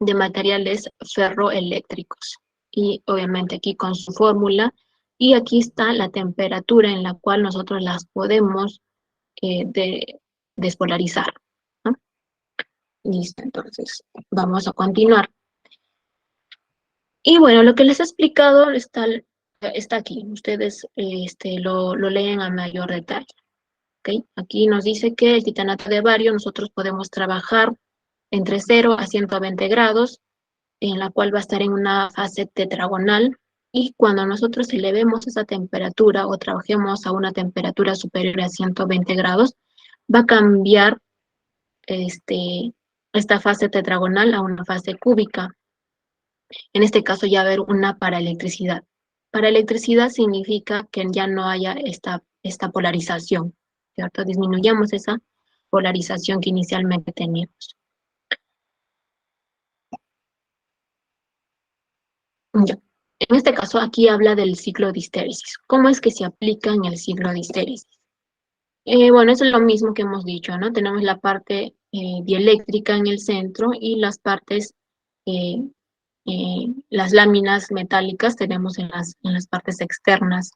de materiales ferroeléctricos. Y obviamente aquí con su fórmula. Y aquí está la temperatura en la cual nosotros las podemos despolarizar, ¿no? Listo, entonces vamos a continuar. Y bueno, lo que les he explicado está aquí. Ustedes lo leen a mayor detalle. ¿Okay? Aquí nos dice que el titanato de bario nosotros podemos trabajar entre 0 a 120 grados, en la cual va a estar en una fase tetragonal, y cuando nosotros elevemos esa temperatura o trabajemos a una temperatura superior a 120 grados, va a cambiar esta fase tetragonal a una fase cúbica. En este caso ya va a haber una paraelectricidad. Paraelectricidad significa que ya no haya esta polarización, ¿cierto? Disminuyamos esa polarización que inicialmente teníamos. Ya. En este caso, aquí habla del ciclo de histéresis. ¿Cómo es que se aplica en el ciclo de histéresis? Bueno, eso es lo mismo que hemos dicho, ¿no? Tenemos la parte dieléctrica en el centro y las partes, eh, las láminas metálicas tenemos en las partes externas,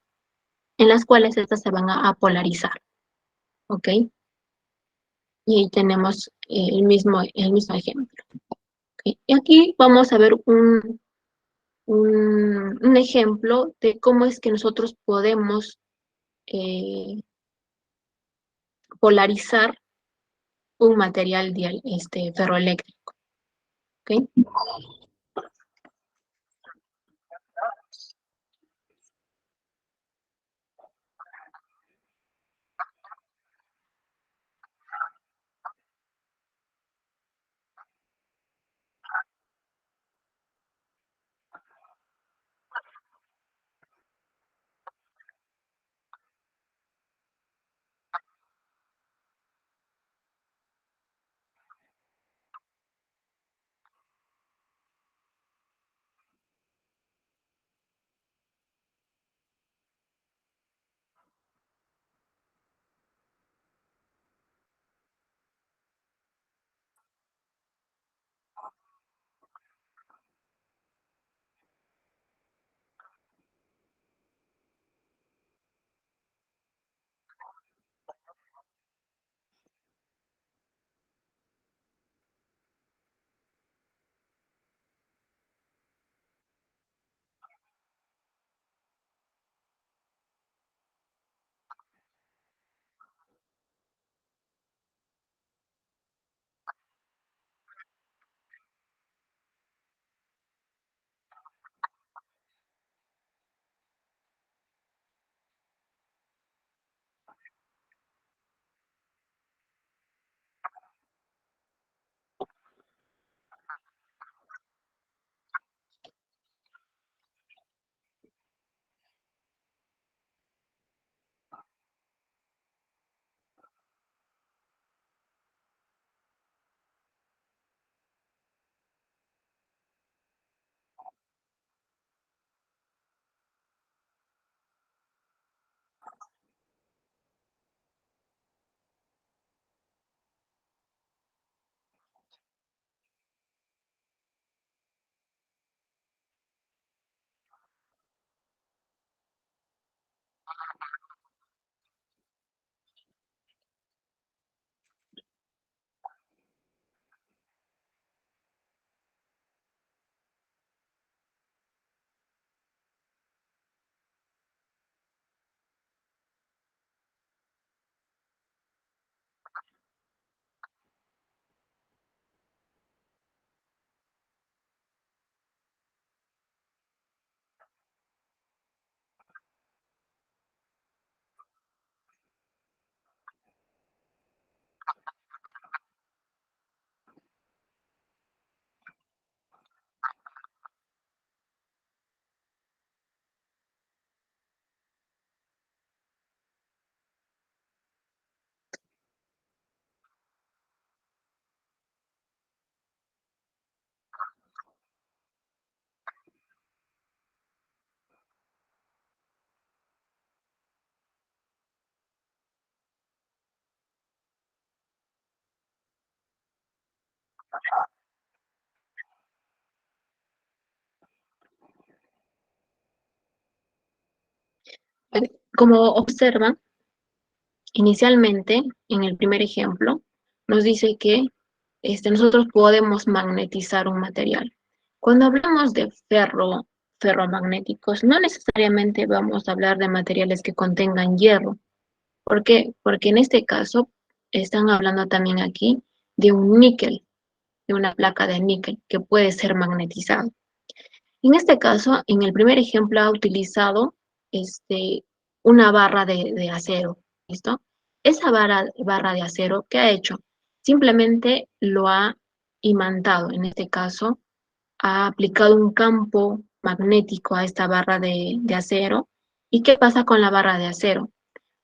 en las cuales estas se van a polarizar, ¿ok? Y ahí tenemos el mismo ejemplo. ¿Okay? Y aquí vamos a ver un ejemplo de cómo es que nosotros podemos polarizar un material ferroeléctrico. ¿Okay? Como observan, inicialmente, en el primer ejemplo, nos dice que nosotros podemos magnetizar un material. Cuando hablamos de ferromagnéticos, no necesariamente vamos a hablar de materiales que contengan hierro. ¿Por qué? Porque en este caso están hablando también aquí de un níquel, de una placa de níquel que puede ser magnetizado. En este caso, en el primer ejemplo ha utilizado una barra de acero, ¿listo? Esa barra de acero, ¿qué ha hecho? Simplemente lo ha imantado, en este caso, ha aplicado un campo magnético a esta barra de acero. ¿Y qué pasa con la barra de acero?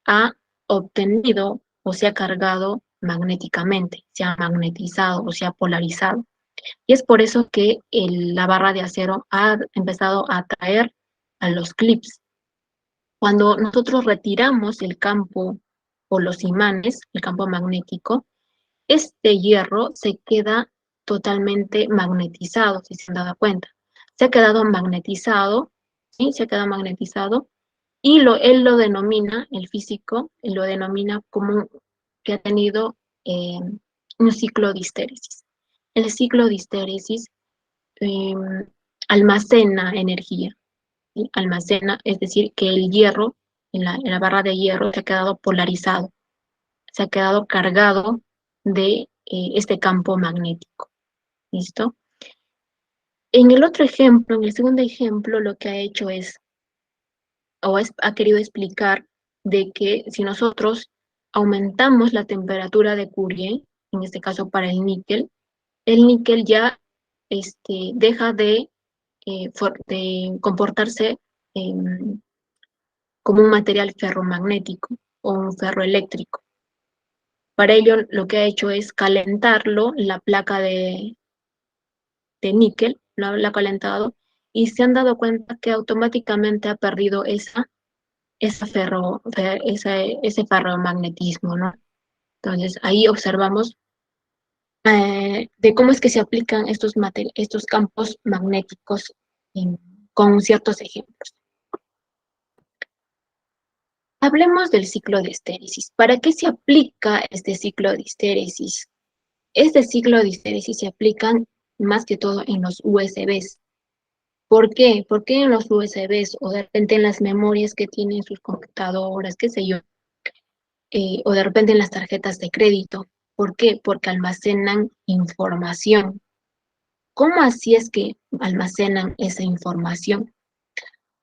Ha obtenido o se ha cargado magnéticamente, se ha magnetizado o se ha polarizado. Y es por eso que la barra de acero ha empezado a atraer a los clips. Cuando nosotros retiramos el campo o los imanes, el campo magnético, este hierro se queda totalmente magnetizado, si se han dado cuenta. Se ha quedado magnetizado, ¿sí? Se ha quedado magnetizado y él lo denomina, el físico, él lo denomina como que ha tenido un ciclo de histéresis. El ciclo de histéresis eh, almacena energía, ¿sí? Almacena, es decir, que el hierro, en la barra de hierro, se ha quedado polarizado, se ha quedado cargado de este campo magnético. ¿Listo? En el otro ejemplo, en el segundo ejemplo, lo que ha hecho es, ha querido explicar de que si nosotros aumentamos la temperatura de Curie, en este caso para el níquel ya deja de comportarse como un material ferromagnético o un ferroeléctrico. Para ello, lo que ha hecho es calentarlo, la placa de níquel, la ha calentado, y se han dado cuenta que automáticamente ha perdido ese ferromagnetismo, ¿no? Entonces, ahí observamos de cómo es que se aplican estos campos magnéticos con ciertos ejemplos. Hablemos del ciclo de histéresis. ¿Para qué se aplica este ciclo de histéresis? Este ciclo de histéresis se aplica más que todo en los USBs. ¿Por qué? ¿Por qué en los USBs o de repente en las memorias que tienen sus computadoras, qué sé yo? O de repente en las tarjetas de crédito. ¿Por qué? Porque almacenan información. ¿Cómo así es que almacenan esa información?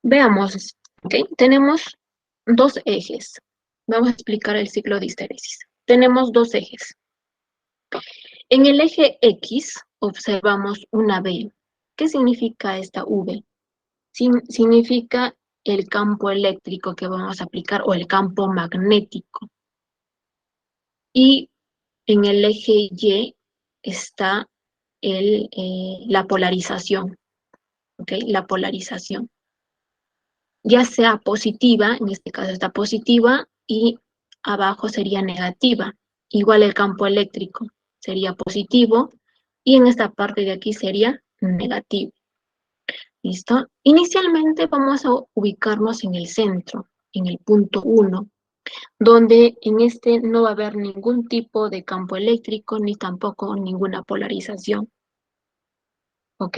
Veamos, ¿ok? Tenemos dos ejes. Vamos a explicar el ciclo de histéresis. Tenemos dos ejes. En el eje X observamos una V. ¿Qué significa esta V? Significa el campo eléctrico que vamos a aplicar o el campo magnético. Y en el eje Y está la polarización, ¿ok? La polarización. Ya sea positiva, en este caso está positiva, y abajo sería negativa. Igual el campo eléctrico sería positivo, y en esta parte de aquí sería negativo. ¿Listo? Inicialmente vamos a ubicarnos en el centro. en el punto 1, donde en este no va a haber ningún tipo de campo eléctrico ni tampoco ninguna polarización. ¿Ok?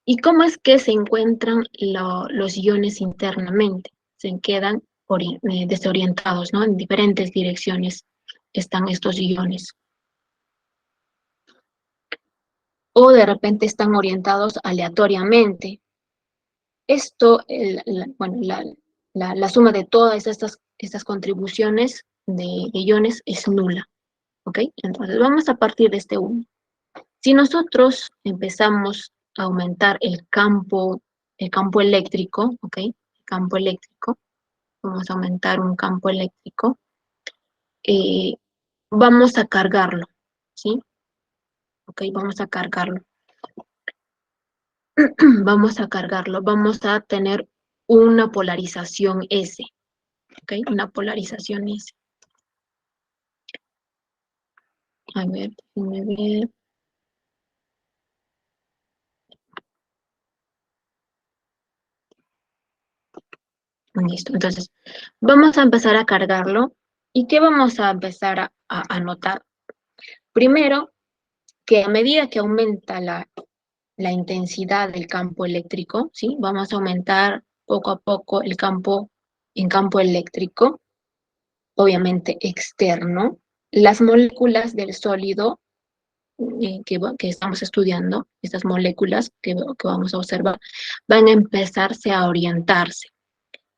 ¿Y cómo es que se encuentran los iones internamente? Se quedan desorientados, ¿no? En diferentes direcciones están estos iones. O de repente están orientados aleatoriamente. Esto, bueno, la suma de todas estas contribuciones de iones es nula. ¿Ok? Entonces vamos a partir de este 1. Si nosotros empezamos a aumentar el campo eléctrico, ¿ok? El campo eléctrico, vamos a aumentar un campo eléctrico, vamos a cargarlo, ¿sí? ¿Ok? Vamos a cargarlo. Vamos a cargarlo, vamos a tener una polarización S, ¿ok? Una polarización S. A ver, déjenme ver. Listo, entonces vamos a empezar a cargarlo. ¿Y qué vamos a empezar a notar? Primero, que a medida que aumenta la intensidad del campo eléctrico, ¿sí? Vamos a aumentar poco a poco el campo eléctrico, obviamente externo. Las moléculas del sólido que estamos estudiando, estas moléculas que vamos a observar, van a empezarse a orientarse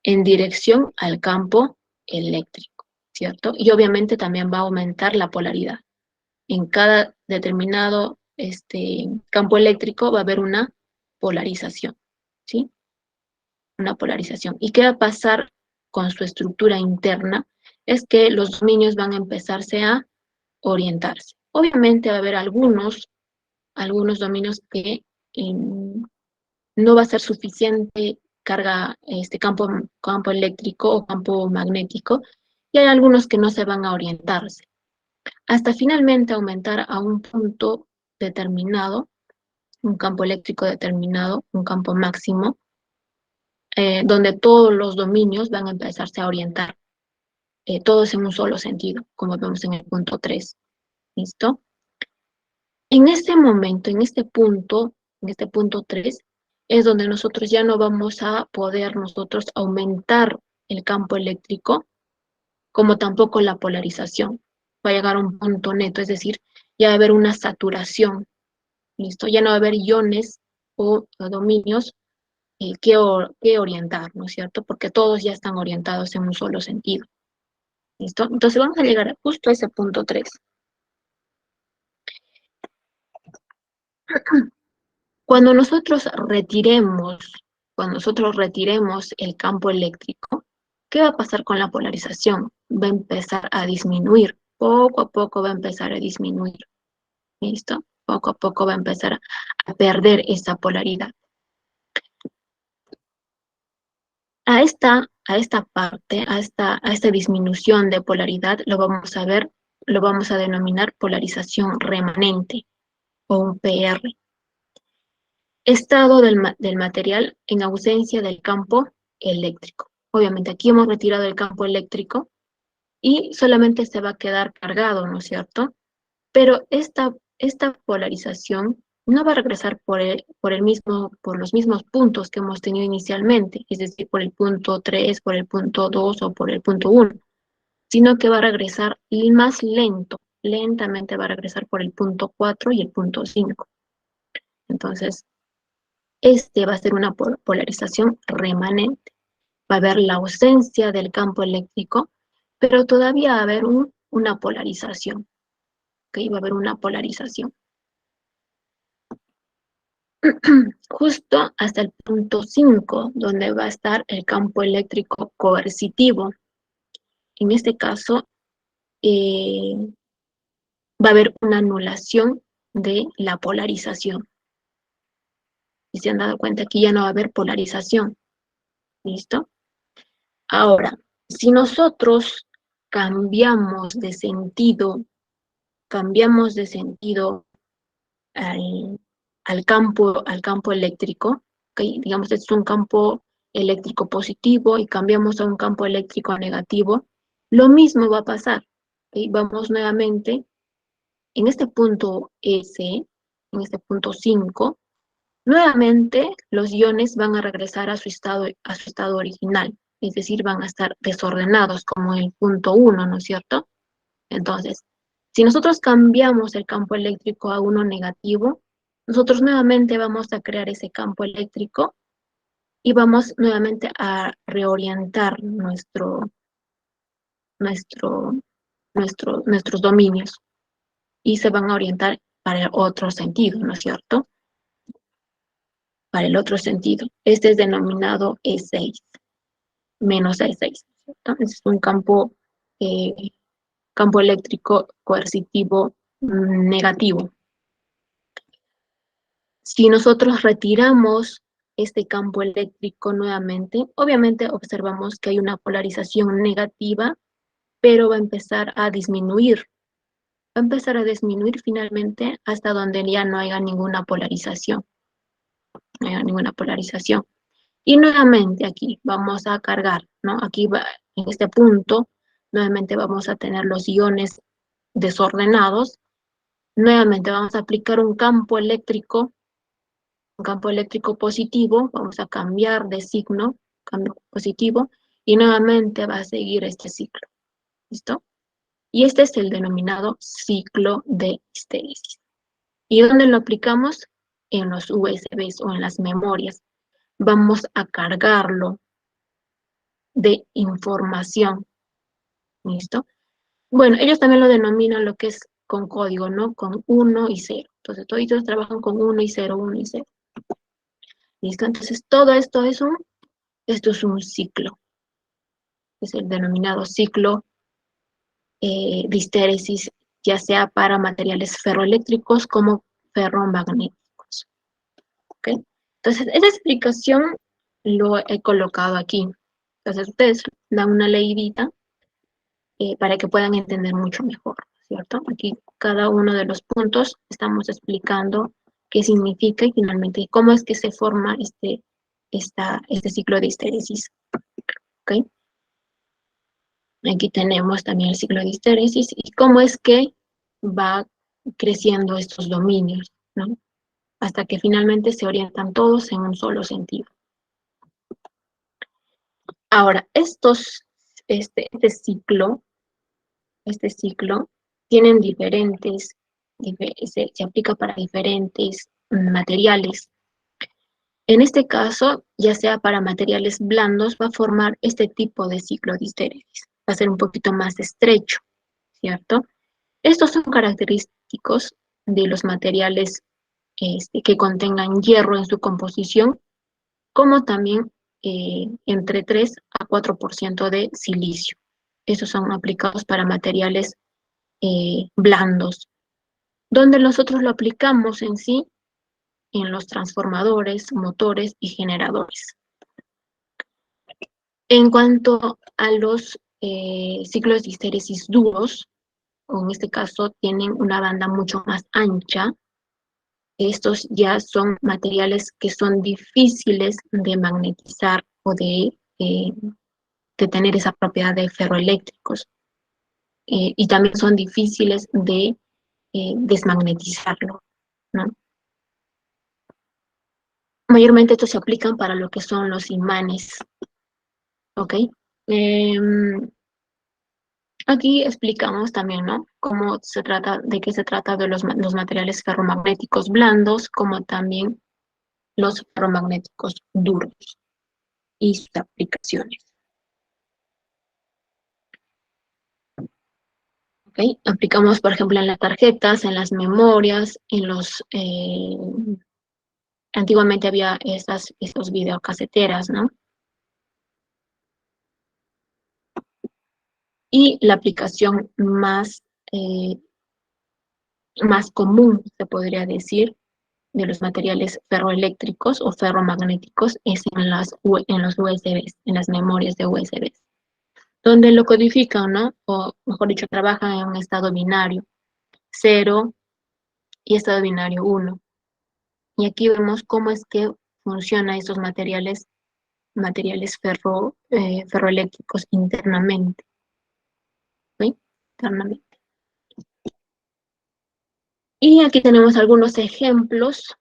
en dirección al campo eléctrico, ¿cierto? Y obviamente también va a aumentar la polaridad. En cada determinado campo eléctrico va a haber una polarización, ¿sí? Una polarización. ¿Y qué va a pasar con su estructura interna? Es que los dominios van a empezarse a orientarse. Obviamente va a haber algunos dominios que no va a ser suficiente carga, campo eléctrico o campo magnético, y hay algunos que no se van a orientarse, hasta finalmente aumentar a un punto determinado, un campo eléctrico determinado, un campo máximo, donde todos los dominios van a empezarse a orientar, todos en un solo sentido, como vemos en el punto 3. ¿Listo? En este momento, en este punto 3, es donde nosotros ya no vamos a poder nosotros aumentar el campo eléctrico, como tampoco la polarización. Va a llegar a un punto neto, es decir, ya va a haber una saturación. ¿Listo? Ya no va a haber iones o dominios que orientar, ¿no es cierto? Porque todos ya están orientados en un solo sentido. ¿Listo? Entonces vamos a llegar justo a ese punto 3. Cuando nosotros retiremos el campo eléctrico, ¿qué va a pasar con la polarización? Va a empezar a disminuir, poco a poco va a empezar a disminuir, ¿listo? Poco a poco va a empezar a perder esa polaridad. A esta parte, a esta disminución de polaridad, lo vamos a denominar polarización remanente, o un PR. Estado del material en ausencia del campo eléctrico. Obviamente aquí hemos retirado el campo eléctrico y solamente se va a quedar cargado, ¿no es cierto? Pero esta polarización no va a regresar por los mismos puntos que hemos tenido inicialmente, es decir, por el punto 3, por el punto 2 o por el punto 1, sino que va a regresar más lentamente va a regresar por el punto 4 y el punto 5. Entonces, va a ser una polarización remanente. Va a haber la ausencia del campo eléctrico, pero todavía va a haber una polarización. ¿Okay? Va a haber una polarización. Justo hasta el punto 5, donde va a estar el campo eléctrico coercitivo. En este caso, va a haber una anulación de la polarización. Si se han dado cuenta, aquí ya no va a haber polarización. ¿Listo? Ahora, si nosotros cambiamos de sentido al campo eléctrico, ¿okay? Digamos, este es un campo eléctrico positivo y cambiamos a un campo eléctrico negativo, lo mismo va a pasar. ¿Ok? Vamos nuevamente en este punto S, en este punto 5, nuevamente los iones van a regresar a su estado original, es decir, van a estar desordenados como el punto 1, ¿no es cierto? Entonces, si nosotros cambiamos el campo eléctrico a uno negativo, nosotros nuevamente vamos a crear ese campo eléctrico y vamos nuevamente a reorientar nuestros dominios y se van a orientar para el otro sentido, ¿no es cierto? Para el otro sentido. Este es denominado E6, menos E6, ¿cierto? Es un campo eléctrico coercitivo negativo. Si nosotros retiramos este campo eléctrico nuevamente, obviamente observamos que hay una polarización negativa, pero va a empezar a disminuir. Va a empezar a disminuir finalmente hasta donde ya no haya ninguna polarización. No haya ninguna polarización. Y nuevamente aquí vamos a cargar, ¿no? Aquí va, en este punto, nuevamente vamos a tener los iones desordenados. Nuevamente vamos a aplicar un campo eléctrico positivo, vamos a cambiar de signo, cambio positivo, y nuevamente va a seguir este ciclo. ¿Listo? Y este es el denominado ciclo de histéresis. ¿Y dónde lo aplicamos? En los USBs o en las memorias. Vamos a cargarlo de información. ¿Listo? Bueno, ellos también lo denominan lo que es con código, ¿no? Con 1 y 0. Entonces, todos trabajan con 1 y 0, 1 y 0. ¿Listo? Entonces, todo esto es un ciclo. Es el denominado ciclo de histéresis, ya sea para materiales ferroeléctricos como ferromagnéticos. ¿Ok? Entonces, esa explicación lo he colocado aquí. Entonces, ustedes dan una leidita para que puedan entender mucho mejor, ¿cierto? Aquí cada uno de los puntos estamos explicando qué significa y finalmente cómo es que se forma este ciclo de histéresis. ¿Ok? Aquí tenemos también el ciclo de histéresis y cómo es que va creciendo estos dominios, ¿no? Hasta que finalmente se orientan todos en un solo sentido. Ahora, este ciclo tienen se aplica para diferentes materiales. En este caso, ya sea para materiales blandos, va a formar este tipo de ciclo de histéresis. Va a ser un poquito más estrecho, ¿cierto? Estos son característicos de los materiales que contengan hierro en su composición, como también entre 3 a 4% de silicio. Estos son aplicados para materiales blandos. Donde nosotros lo aplicamos en sí, en los transformadores, motores y generadores. En cuanto a los ciclos de histéresis duros, o en este caso tienen una banda mucho más ancha, estos ya son materiales que son difíciles de magnetizar o de tener esa propiedad de ferroeléctricos. Y también son difíciles de desmagnetizarlo, ¿no? Mayormente estos se aplican para lo que son los imanes, ¿ok? Aquí explicamos también, ¿no? De qué se trata de los materiales ferromagnéticos blandos, como también los ferromagnéticos duros y sus aplicaciones. ¿Ok? Aplicamos, por ejemplo, en las tarjetas, en las memorias, antiguamente había estos videocaseteras, ¿no? Y la aplicación más común, se podría decir, de los materiales ferroeléctricos o ferromagnéticos es en los USBs, en las memorias de USBs, donde lo codifican, ¿no? O mejor dicho, trabajan en un estado binario, 0 y estado binario 1. Y aquí vemos cómo es que funcionan estos materiales materiales ferroeléctricos internamente. ¿Sí? Internamente. Y aquí tenemos algunos ejemplos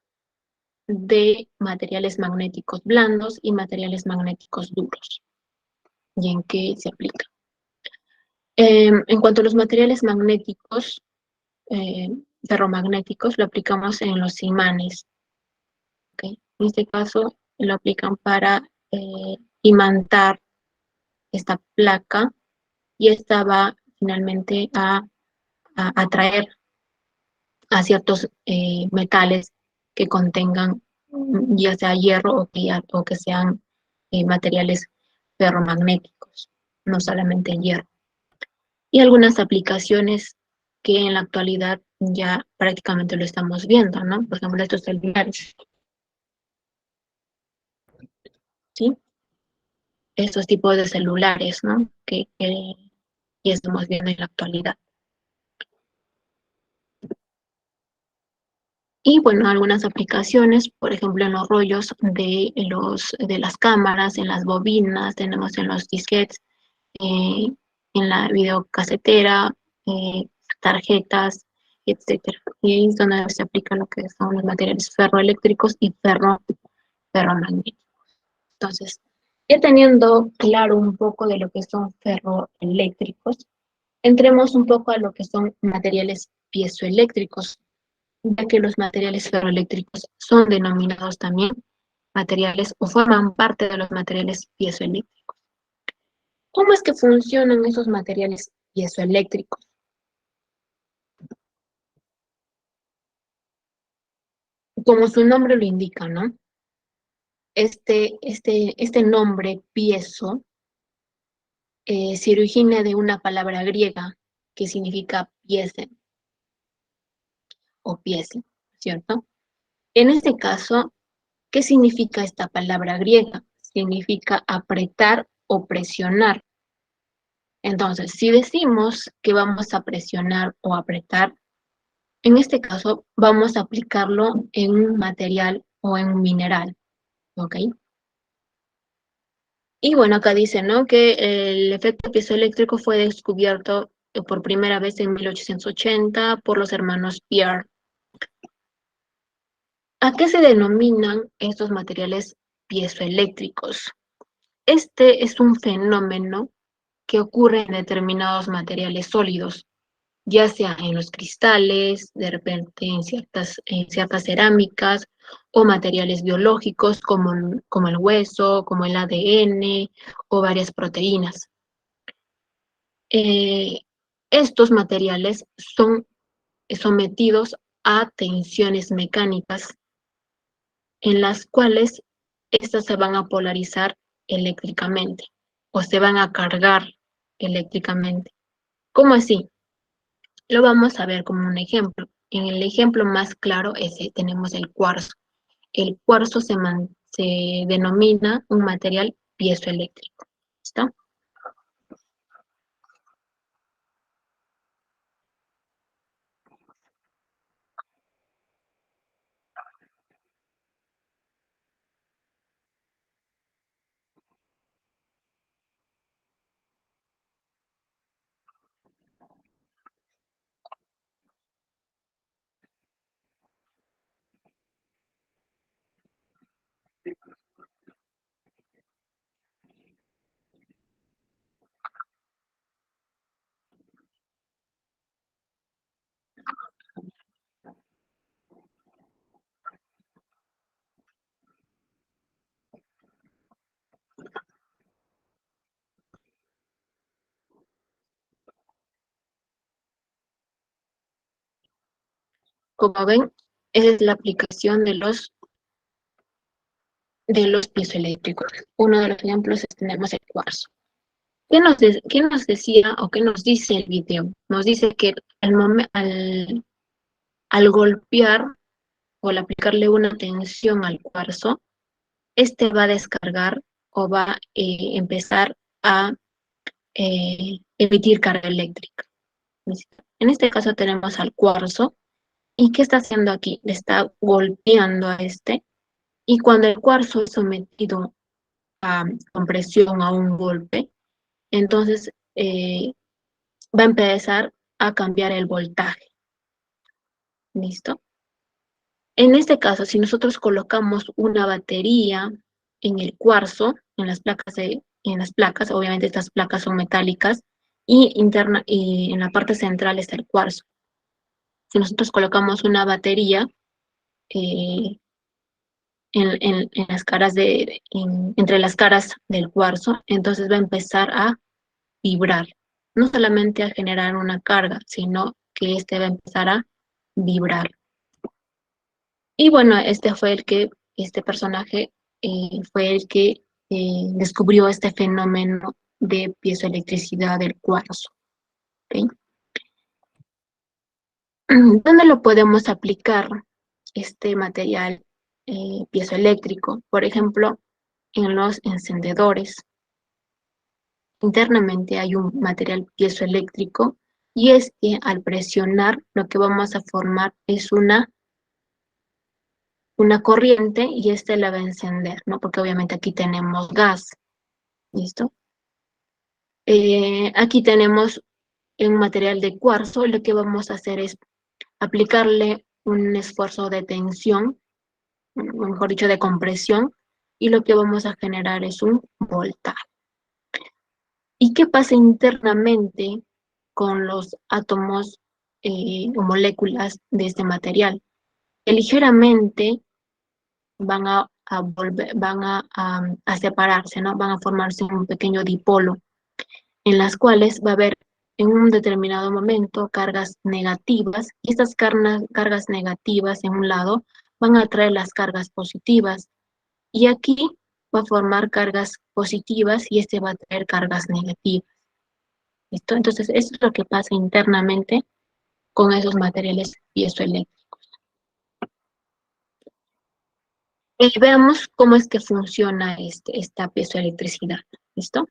de materiales magnéticos blandos y materiales magnéticos duros. ¿Y en qué se aplica? En cuanto a los materiales magnéticos, ferromagnéticos, lo aplicamos en los imanes. ¿Okay? En este caso, lo aplican para imantar esta placa y esta va finalmente a atraer a ciertos metales que contengan ya sea hierro o que sean materiales ferromagnéticos, no solamente hierro. Y algunas aplicaciones que en la actualidad ya prácticamente lo estamos viendo, ¿no? Por ejemplo, estos celulares, ¿sí? Estos tipos de celulares, ¿no? Que ya estamos viendo en la actualidad. Y bueno, algunas aplicaciones, por ejemplo, en los rollos de las cámaras, en las bobinas, tenemos en los disquetes, eh, en la videocasetera, tarjetas, etcétera. Y ahí es donde se aplica lo que son los materiales ferroeléctricos y ferromagnéticos. Entonces, ya teniendo claro un poco de lo que son ferroeléctricos, entremos un poco a lo que son materiales piezoeléctricos, ya que los materiales ferroeléctricos son denominados también materiales o forman parte de los materiales piezoeléctricos. ¿Cómo es que funcionan esos materiales piezoeléctricos? Como su nombre lo indica, ¿no? Este nombre piezo se origina de una palabra griega que significa piece o piece, ¿cierto? En este caso, ¿qué significa esta palabra griega? Significa apretar o presionar. Entonces, si decimos que vamos a presionar o apretar, en este caso vamos a aplicarlo en un material o en un mineral, ¿ok? Y bueno, acá dice, ¿no? Que el efecto piezoeléctrico fue descubierto por primera vez en 1880 por los hermanos Pierre. ¿A qué se denominan estos materiales piezoeléctricos? Este es un fenómeno que ocurre en determinados materiales sólidos, ya sea en los cristales, de repente en ciertas cerámicas o materiales biológicos como el hueso, como el ADN o varias proteínas. Estos materiales son sometidos a tensiones mecánicas en las cuales estas se van a polarizar eléctricamente o se van a cargar eléctricamente. ¿Cómo así? Lo vamos a ver como un ejemplo. En el ejemplo más claro tenemos el cuarzo. El cuarzo se denomina un material piezoeléctrico. ¿Está? Como ven, esa es la aplicación de los piezoeléctricos. Uno de los ejemplos tenemos el cuarzo. ¿Qué nos decía o qué nos dice el video? Nos dice que al golpear o al aplicarle una tensión al cuarzo, este va a descargar o va a empezar a emitir carga eléctrica. En este caso tenemos al cuarzo. ¿Y qué está haciendo aquí? Le está golpeando a este. Y cuando el cuarzo es sometido compresión, a un golpe, entonces va a empezar a cambiar el voltaje. ¿Listo? En este caso, si nosotros colocamos una batería en el cuarzo, en las placas, obviamente estas placas son metálicas, y en la parte central está el cuarzo. Si nosotros colocamos una batería eh, en las caras entre las caras del cuarzo, entonces va a empezar a vibrar. No solamente a generar una carga, sino que este va a empezar a vibrar. Y bueno, este personaje fue el que descubrió este fenómeno de piezoelectricidad del cuarzo. ¿Ok? ¿Dónde lo podemos aplicar este material piezoeléctrico? Por ejemplo, en los encendedores. Internamente hay un material piezoeléctrico y es que al presionar lo que vamos a formar es una corriente y este la va a encender, ¿no? Porque obviamente aquí tenemos gas, ¿listo? Aquí tenemos un material de cuarzo, lo que vamos a hacer es aplicarle un esfuerzo de tensión, mejor dicho, de compresión, y lo que vamos a generar es un voltaje. ¿Y qué pasa internamente con los átomos o moléculas de este material? Que ligeramente van a separarse, ¿no? Van a formarse un pequeño dipolo, en las cuales va a haber en un determinado momento cargas negativas, y estas cargas negativas en un lado van a traer las cargas positivas, y aquí va a formar cargas positivas y este va a traer cargas negativas. ¿Listo? Entonces, eso es lo que pasa internamente con esos materiales piezoeléctricos. Veamos cómo es que funciona esta piezoelectricidad. ¿Listo?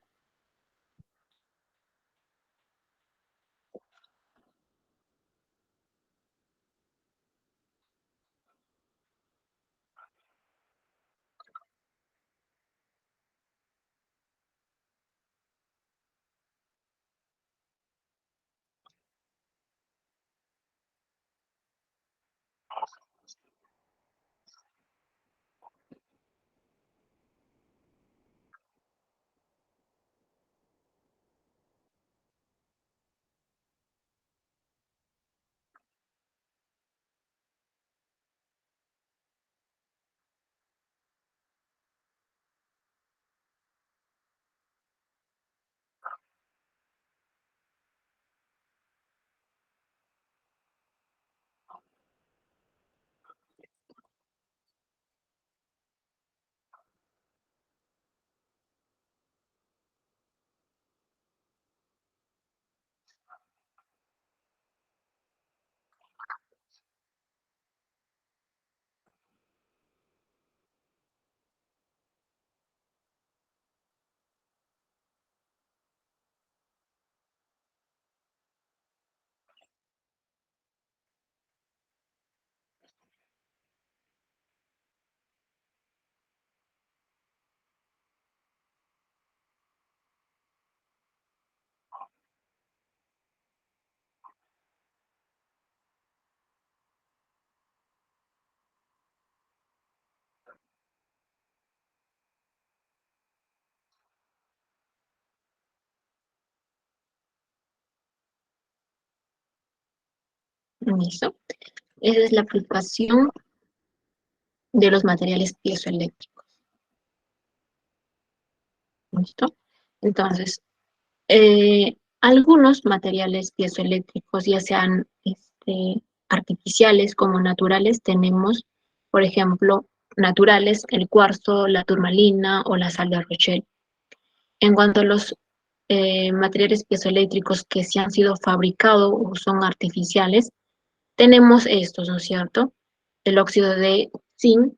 ¿Listo? Esa es la aplicación de los materiales piezoeléctricos. ¿Listo? Entonces, algunos materiales piezoeléctricos, ya sean artificiales como naturales, tenemos, por ejemplo, naturales, el cuarzo, la turmalina o la sal de Rochelle. En cuanto a los materiales piezoeléctricos que sí han sido fabricados o son artificiales, tenemos estos, ¿no es cierto? El óxido de zinc,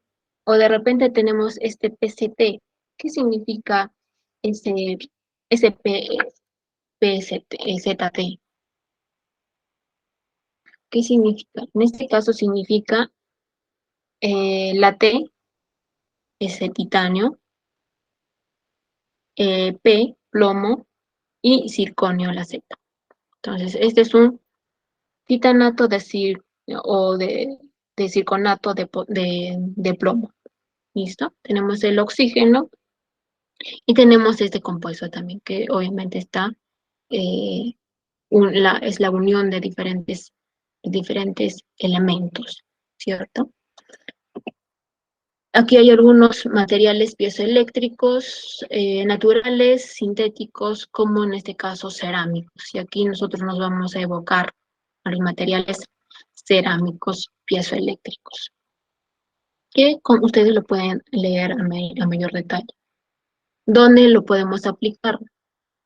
o de repente tenemos este PCT. ¿Qué significa ese ZT? ¿Qué significa? En este caso significa la T es el titanio, P, plomo, y circonio, la Z. Entonces, este es un titanato o de circonato de plomo. ¿Listo? Tenemos el oxígeno y tenemos este compuesto también, que obviamente está, eh, es la unión de diferentes elementos, ¿cierto? Aquí hay algunos materiales piezoeléctricos naturales, sintéticos, como en este caso cerámicos. Y aquí nosotros nos vamos a evocar a los materiales cerámicos piezoeléctricos, que ustedes lo pueden leer a mayor detalle. ¿Dónde lo podemos aplicar?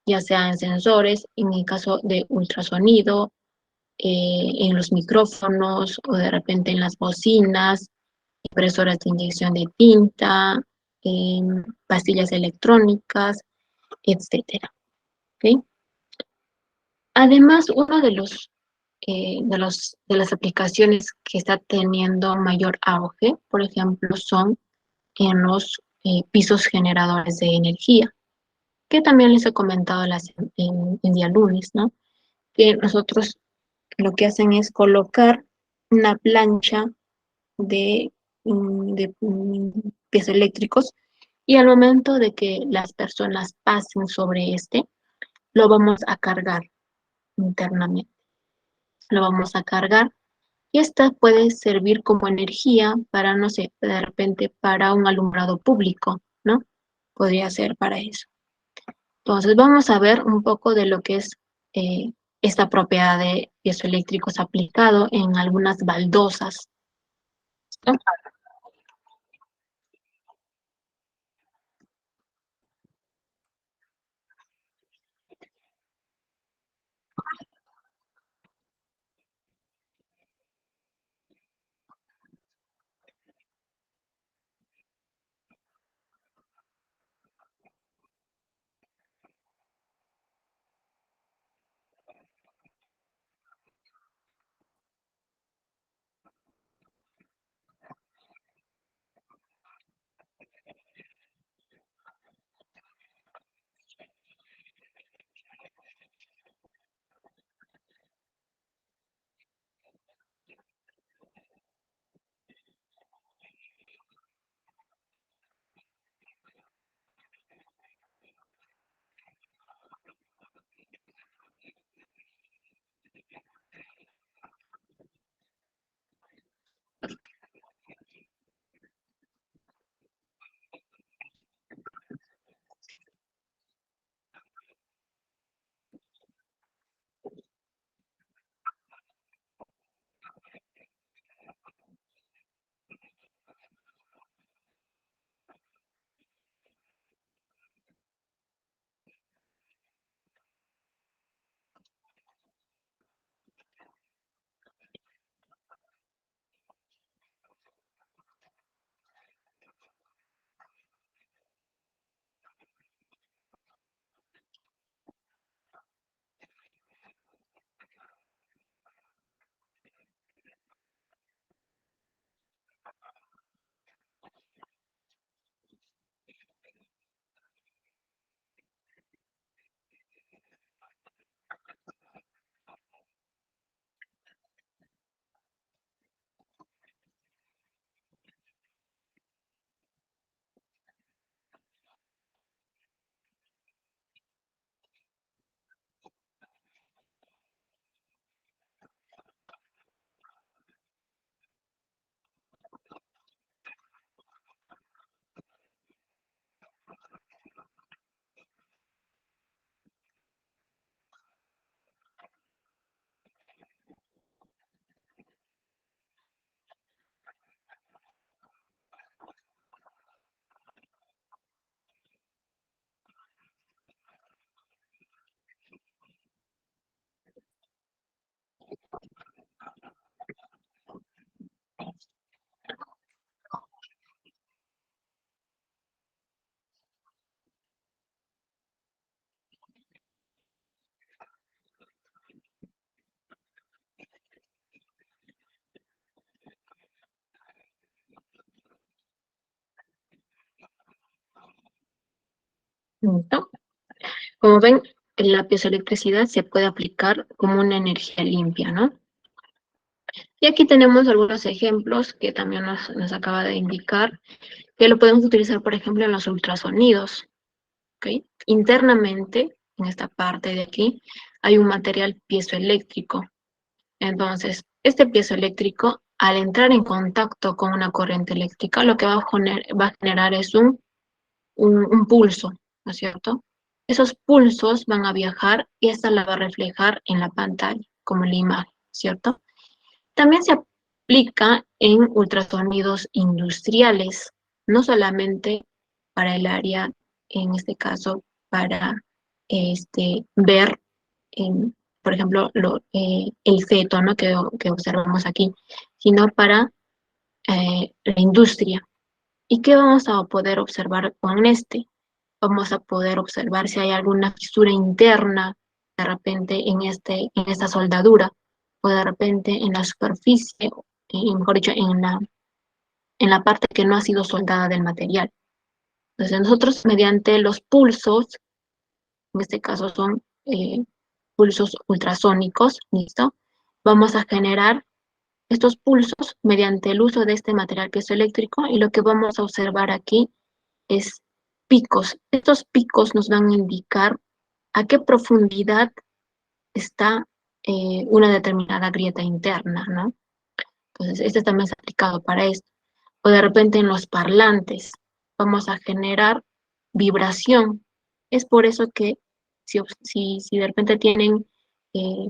Ya sea en sensores, en el caso de ultrasonido, en los micrófonos o de repente en las bocinas, impresoras de inyección de tinta, pastillas electrónicas, etcétera. ¿Ok? Además, uno de las aplicaciones que está teniendo mayor auge, por ejemplo, son en los pisos generadores de energía, que también les he comentado en día lunes, ¿no? Que nosotros lo que hacen es colocar una plancha de pies eléctricos y al momento de que las personas pasen sobre este, lo vamos a cargar internamente. Lo vamos a cargar y esta puede servir como energía para, no sé, de repente para un alumbrado público, ¿no? Podría ser para eso. Entonces vamos a ver un poco de lo que es esta propiedad de piezoeléctricos aplicado en algunas baldosas, ¿no? ¿no? Como ven, la piezoelectricidad se puede aplicar como una energía limpia, ¿no? Y aquí tenemos algunos ejemplos que también nos acaba de indicar, que lo podemos utilizar, por ejemplo, en los ultrasonidos, ¿ok? Internamente, en esta parte de aquí, hay un material piezoeléctrico. Entonces, este piezoeléctrico, al entrar en contacto con una corriente eléctrica, lo que va a generar es un pulso, ¿no es cierto? Esos pulsos van a viajar y esta la va a reflejar en la pantalla, como en la imagen, ¿cierto? También se aplica en ultrasonidos industriales, no solamente para el área, en este caso, para ver, por ejemplo, el feto, ¿no? que observamos aquí, sino para la industria. ¿Y qué vamos a poder observar con este? Vamos a poder observar si hay alguna fisura interna de repente en esta soldadura o de repente en la superficie, mejor dicho, en la parte que no ha sido soldada del material. Entonces nosotros mediante los pulsos, en este caso son pulsos ultrasónicos, ¿listo? Vamos a generar estos pulsos mediante el uso de este material piezoeléctrico y lo que vamos a observar aquí es picos. Estos picos nos van a indicar a qué profundidad está una determinada grieta interna, ¿no? Entonces, este también es aplicado para esto. O de repente en los parlantes vamos a generar vibración. Es por eso que si de repente tienen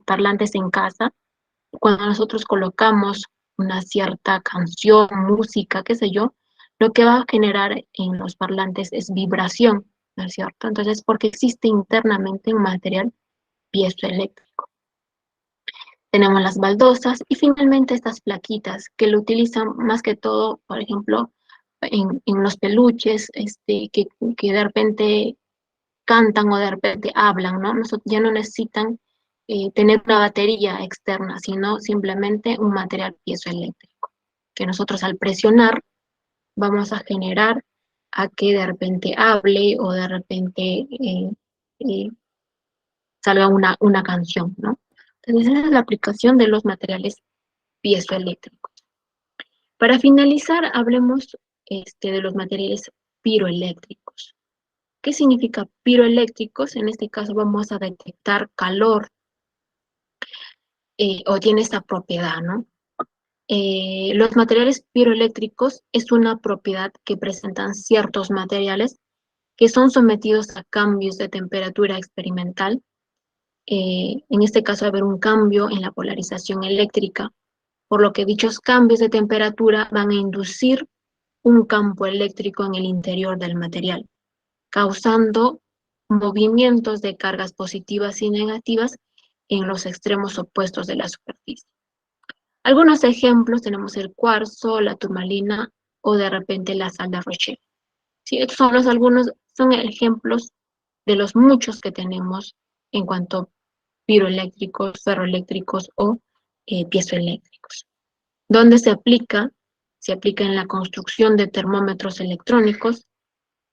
parlantes en casa, cuando nosotros colocamos una cierta canción, música, qué sé yo, lo que va a generar en los parlantes es vibración, ¿no es cierto? Entonces, porque existe internamente un material piezoeléctrico. Tenemos las baldosas y finalmente estas plaquitas que lo utilizan más que todo, por ejemplo, en los peluches, que de repente cantan o de repente hablan, ¿no? Ya no necesitan tener una batería externa, sino simplemente un material piezoeléctrico, que nosotros al presionar vamos a generar a que de repente hable o de repente eh, salga una canción, ¿no? Entonces esa es la aplicación de los materiales piezoeléctricos. Para finalizar, hablemos de los materiales piroeléctricos. ¿Qué significa piroeléctricos? En este caso vamos a detectar calor o tiene esta propiedad, ¿no? Los materiales piroeléctricos es una propiedad que presentan ciertos materiales que son sometidos a cambios de temperatura experimental. En este caso va a haber un cambio en la polarización eléctrica, por lo que dichos cambios de temperatura van a inducir un campo eléctrico en el interior del material, causando movimientos de cargas positivas y negativas en los extremos opuestos de la superficie. Algunos ejemplos tenemos el cuarzo, la turmalina o de repente la sal de Roche. Sí, estos son algunos, son ejemplos de los muchos que tenemos en cuanto a piroeléctricos, ferroeléctricos o piezoeléctricos. ¿Dónde se aplica? Se aplica en la construcción de termómetros electrónicos,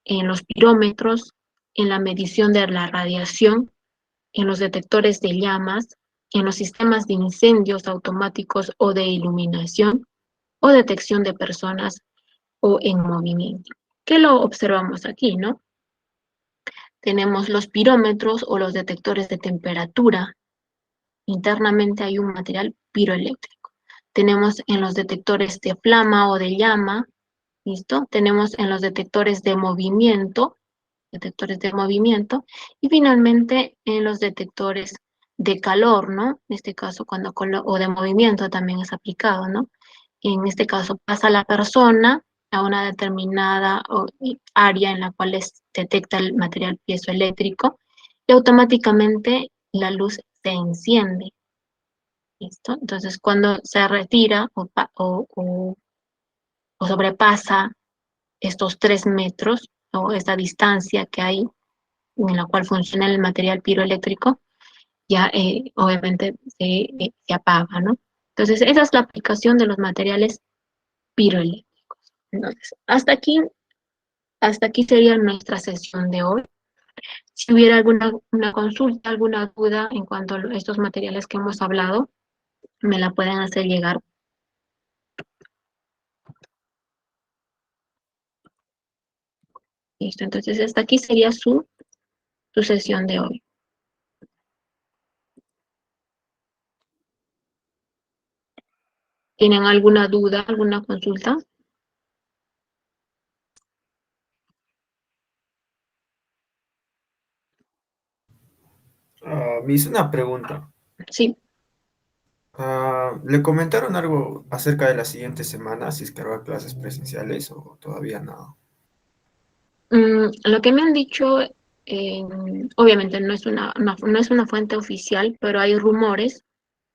en los pirómetros, en la medición de la radiación, en los detectores de llamas, en los sistemas de incendios automáticos o de iluminación, o detección de personas o en movimiento. ¿Qué lo observamos aquí, no? Tenemos los pirómetros o los detectores de temperatura. Internamente hay un material piroeléctrico. Tenemos en los detectores de flama o de llama, ¿listo? Tenemos en los detectores de movimiento, y finalmente en los detectores de calor, ¿no? En este caso, o de movimiento también es aplicado, ¿no? En este caso pasa la persona a una determinada área en la cual detecta el material piezoeléctrico y automáticamente la luz se enciende. ¿Listo? Entonces, cuando se retira o sobrepasa estos 3 metros o esta distancia que hay en la cual funciona el material piroeléctrico, ya obviamente se apaga, ¿no? Entonces, esa es la aplicación de los materiales piroeléctricos. Entonces, hasta aquí sería nuestra sesión de hoy. Si hubiera alguna una consulta, alguna duda en cuanto a estos materiales que hemos hablado, me la pueden hacer llegar. Listo, entonces hasta aquí sería su sesión de hoy. ¿Tienen alguna duda, alguna consulta? Me hizo una pregunta. Sí. ¿Le comentaron algo acerca de la siguiente semana, si es que habrá clases presenciales o todavía no? Lo que me han dicho, obviamente no es una fuente oficial, pero hay rumores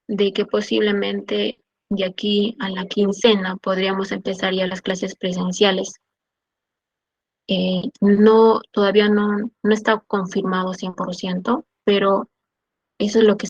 de que posiblemente de aquí a la quincena podríamos empezar ya las clases presenciales. Todavía no está confirmado 100%, pero eso es lo que